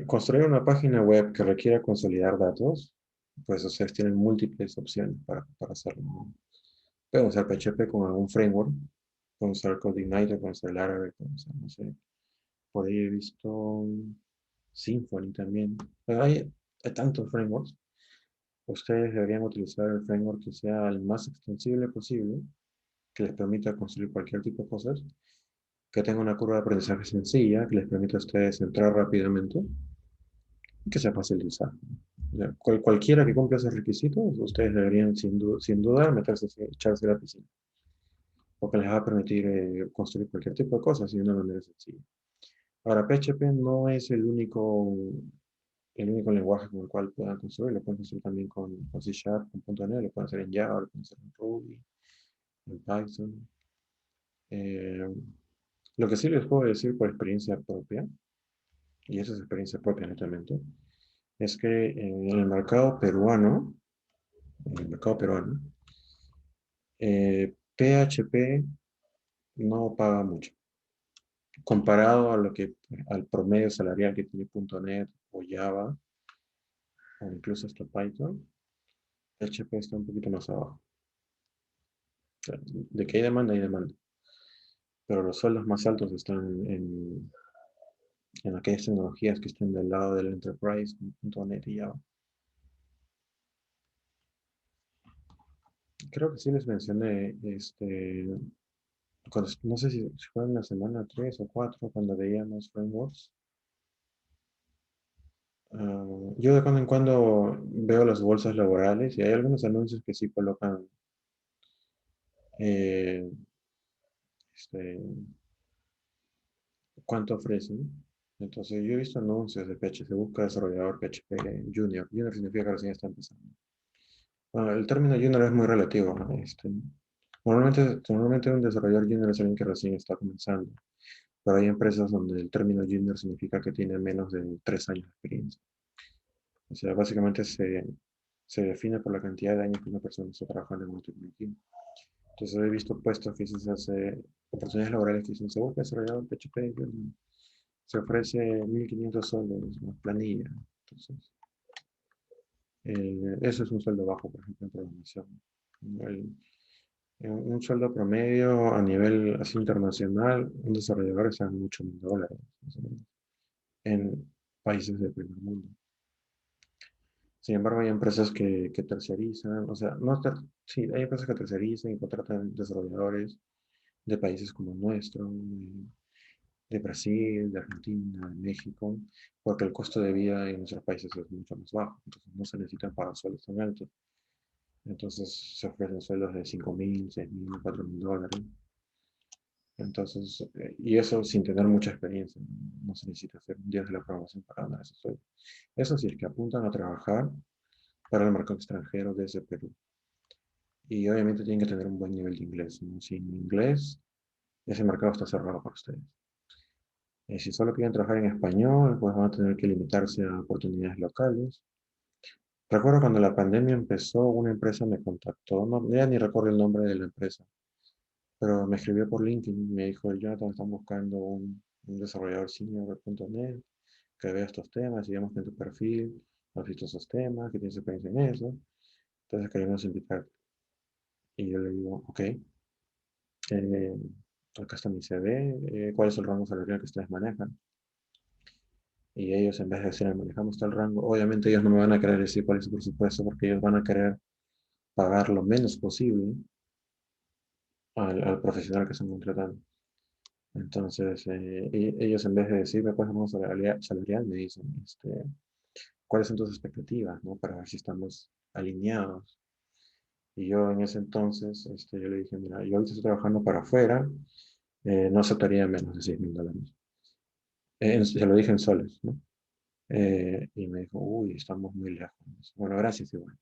A: construir una página web que requiera consolidar datos, pues ustedes tienen múltiples opciones para hacerlo, ¿no? Pueden usar PHP con algún framework, pueden usar CodeIgniter, pueden usar Laravel, pueden usar, no sé, por ahí he visto Symfony también. Pero hay tantos frameworks. Ustedes deberían utilizar el framework que sea el más extensible posible, que les permita construir cualquier tipo de cosas, que tenga una curva de aprendizaje sencilla, que les permita a ustedes entrar rápidamente y que sea fácil de usar. Cualquiera que cumpla esos requisitos, ustedes deberían sin duda meterse, echarse a la piscina, porque les va a permitir construir cualquier tipo de cosas de una manera sencilla. Ahora, PHP no es el único lenguaje con el cual puedan construir. Lo pueden construir también con C Sharp, con .NET, lo pueden hacer en Java, lo pueden hacer en Ruby, en Python. Eh, lo que sí les puedo decir por experiencia propia, y esa es experiencia propia netamente, es que en el mercado peruano, PHP no paga mucho. Comparado al promedio salarial que tiene .NET o Java, o incluso hasta Python, PHP está un poquito más abajo. O sea, de que hay demanda, pero los sueldos más altos están en aquellas tecnologías que estén del lado del Enterprise, como .NET y Java. Creo que sí les mencioné, no sé si fue en la semana 3 o 4 cuando veíamos frameworks. Yo de cuando en cuando veo las bolsas laborales y hay algunos anuncios que sí colocan eh, este, cuánto ofrecen. Entonces yo he visto anuncios de PHP, se busca desarrollador PHP Junior. Junior significa que recién está empezando. Bueno, el término junior es muy relativo, ¿no? Normalmente un desarrollador junior es alguien que recién está comenzando, pero hay empresas donde el término junior significa que tiene menos de 3 años de experiencia. O sea, básicamente se define por la cantidad de años que una persona está trabajando en una tecnología. Entonces he visto puestos que se hace, oportunidades laborales que dicen, se busca desarrollador PHP Junior. Se ofrece 1.500 soles más planilla. Entonces, eso es un sueldo bajo, por ejemplo, en programación. El- un sueldo promedio a nivel así internacional, un desarrollador está en $8.000, más o menos, en países del primer mundo. Sin embargo, hay empresas que terciarizan, o sea, no sí, hay empresas que terciarizan y contratan desarrolladores de países como el nuestro, de Brasil, de Argentina, de México, porque el costo de vida en nuestros países es mucho más bajo, entonces no se necesitan pagar sueldos tan altos. Entonces se ofrecen sueldos de 5.000, 6.000, $4.000. Entonces, y eso sin tener mucha experiencia, no se necesita hacer un día de la programación para ganar esos sueldos. Eso sí es que apuntan a trabajar para el mercado extranjero desde Perú. Y obviamente tienen que tener un buen nivel de inglés, ¿no? Sin inglés, ese mercado está cerrado para ustedes. Si solo quieren trabajar en español, pues van a tener que limitarse a oportunidades locales. Recuerdo cuando la pandemia empezó, una empresa me contactó, no, ya ni recuerdo el nombre de la empresa, pero me escribió por LinkedIn y me dijo, Jonathan, están buscando un desarrollador senior de .NET que vea estos temas y vemos que en tu perfil has visto esos temas, que tienes experiencia en eso, entonces queremos invitar. Y yo le digo, ok, acá está mi CV, ¿cuál es el rango salarial que ustedes manejan? Y ellos, en vez de decir, manejamos tal rango, obviamente ellos no me van a querer decir cuál es su presupuesto porque ellos van a querer pagar lo menos posible al profesional que están contratando. Entonces, ellos en vez de decirme cuál es el rango salarial, me dicen, ¿cuáles son tus expectativas, ¿no? Para ver si estamos alineados. Y yo en ese entonces, yo le dije, mira, yo ahorita estoy trabajando para afuera, no aceptaría menos de $6.000. Se lo dije en soles, ¿no? Y me dijo, uy, estamos muy lejos. Bueno, gracias igual.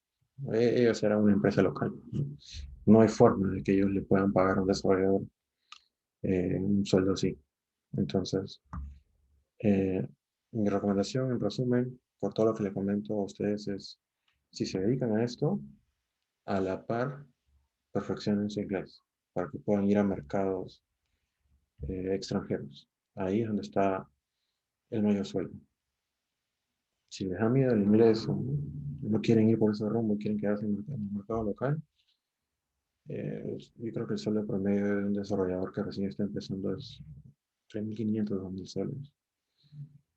A: Ellos eran una empresa local. No, no hay forma de que ellos le puedan pagar a un desarrollador un sueldo así. Entonces, eh, mi recomendación, en resumen, por todo lo que le comento a ustedes es, si se dedican a esto, a la par, perfeccionen su inglés para que puedan ir a mercados extranjeros. Ahí es donde está el mayor sueldo. Si les da miedo el inglés o no quieren ir por ese rumbo, quieren quedarse en el mercado local, yo creo que el sueldo promedio de un desarrollador que recién está empezando es 3.500, 2.000 soles.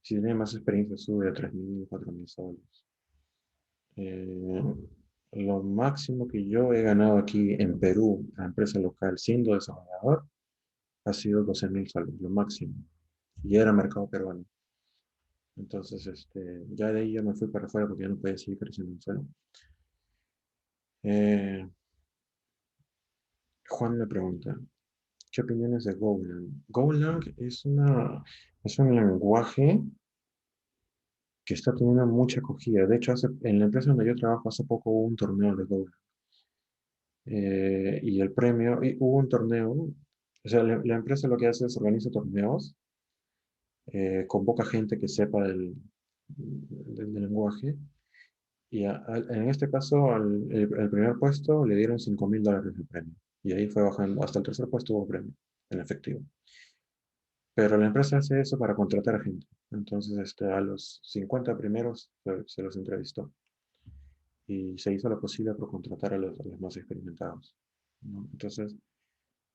A: Si tiene más experiencia, sube a 3.000, 4.000 soles. Eh, lo máximo que yo he ganado aquí en Perú, a empresa local, siendo desarrollador, ha sido 12.000 soles, lo máximo. Y era mercado peruano. Entonces, ya de ahí yo me fui para afuera porque ya no podía seguir creciendo en suelo. Eh, Juan me pregunta, ¿qué opiniones de Golang? Golang es un lenguaje que está teniendo mucha acogida. De hecho, en la empresa donde yo trabajo hace poco hubo un torneo de Golang. Y el premio, y hubo un torneo, o sea, la empresa lo que hace es organiza torneos, convoca gente que sepa del lenguaje, y en este caso el primer puesto le dieron $5.000 de premio, y ahí fue bajando, hasta el tercer puesto hubo premio en efectivo. Pero la empresa hace eso para contratar a gente. Entonces, a los 50 primeros se los entrevistó y se hizo lo posible por contratar a los más experimentados, ¿no? Entonces,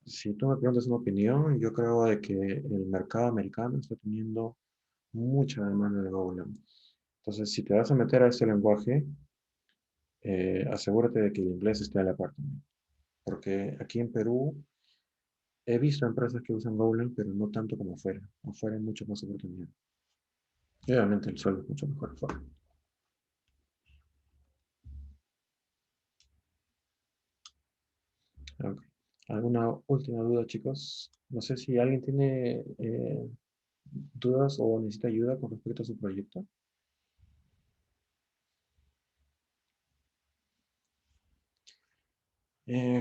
A: si tú me preguntas una opinión, yo creo de que el mercado americano está teniendo mucha demanda de Golang. Entonces, si te vas a meter a este lenguaje, asegúrate de que el inglés esté a la par también. Porque aquí en Perú he visto empresas que usan Golang, pero no tanto como afuera. Afuera hay mucho más oportunidad. Y obviamente el sueldo es mucho mejor afuera. Ok. ¿Alguna última duda, chicos? No sé si alguien tiene dudas o necesita ayuda con respecto a su proyecto.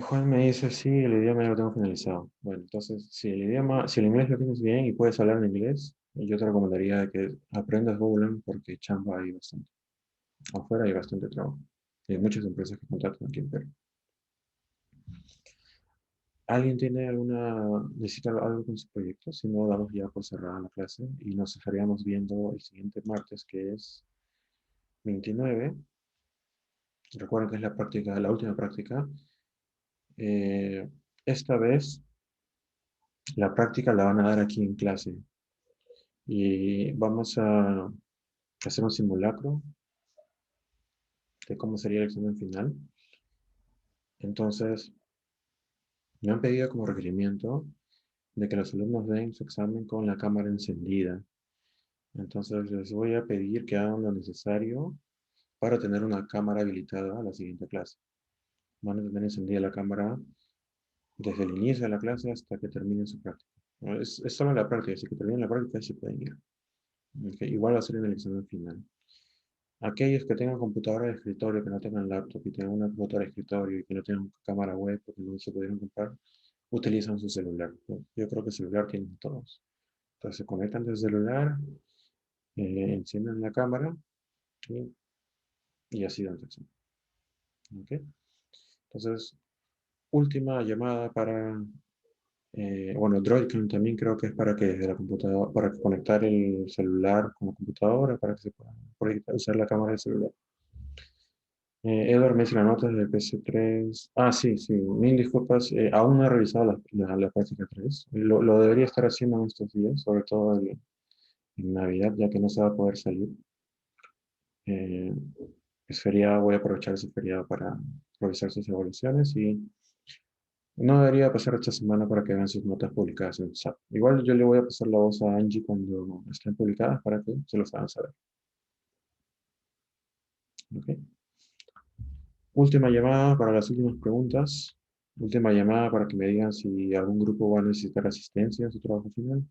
A: Juan me dice, sí, el idioma ya lo tengo finalizado. Bueno, entonces, si el idioma, si el inglés lo tienes bien y puedes hablar en inglés, yo te recomendaría que aprendas Golang porque chamba hay bastante. Afuera hay bastante trabajo. Hay muchas empresas que contratan aquí en Perú. ¿Alguien tiene necesita algo con su proyecto? Si no, damos ya por cerrada la clase y nos estaríamos viendo el siguiente martes, que es 29. Recuerden que es la práctica, la última práctica. Eh, esta vez la práctica la van a dar aquí en clase y vamos a hacer un simulacro de cómo sería el examen final. Entonces, me han pedido como requerimiento de que los alumnos den su examen con la cámara encendida. Entonces, les voy a pedir que hagan lo necesario para tener una cámara habilitada a la siguiente clase. Van a tener encendida la cámara desde el inicio de la clase hasta que terminen su práctica. ¿No? Es solo la práctica, así que terminen la práctica y se pueden ir. Okay, igual va a ser en el examen final. Aquellos que tengan computadora de escritorio, que no tengan laptop y tengan una computadora de escritorio y que no tengan cámara web porque no se pudieron comprar, utilizan su celular. Yo creo que el celular tienen todos. Entonces se conectan desde el celular, encienden la cámara y así dan su examen. ¿Okay? Entonces, última llamada para, bueno, Droidcam también creo que es para que desde la computadora, para conectar el celular con la computadora, para que se pueda usar la cámara del celular. Edward me dice la nota del PC3. Ah, sí, sí, mil disculpas. Aún no he revisado la práctica 3. Lo debería estar haciendo en estos días, sobre todo en Navidad, ya que no se va a poder salir. Eh, es feriado, voy a aprovechar ese feriado para revisar sus evaluaciones y no debería pasar esta semana para que vean sus notas publicadas en SAP. Igual yo le voy a pasar la voz a Angie cuando estén publicadas para que se los hagan saber. ¿Ok? Última llamada para las últimas preguntas. Última llamada para que me digan si algún grupo va a necesitar asistencia en su trabajo final.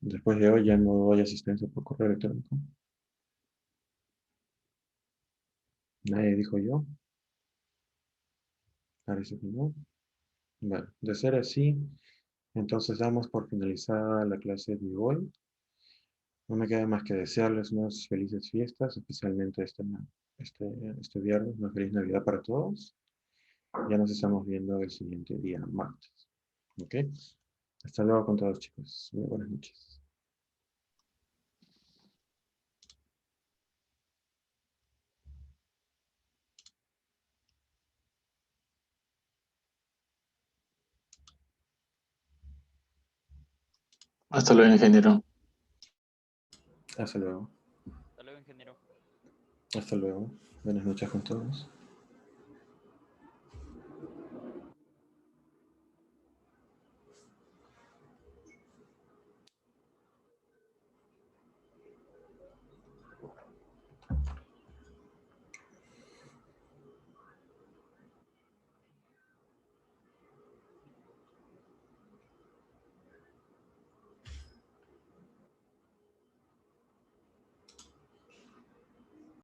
A: Después de hoy ya no doy asistencia por correo electrónico. Nadie dijo yo. Parece que no. Bueno, de ser así, entonces damos por finalizada la clase de hoy. No me queda más que desearles unas felices fiestas, especialmente este, este viernes. Una feliz Navidad para todos. Ya nos estamos viendo el siguiente día, martes. ¿Ok? Hasta luego con todos, chicos. Muy buenas noches.
D: Hasta luego, ingeniero.
A: Hasta luego.
E: Hasta luego, ingeniero.
A: Hasta luego. Buenas noches con todos.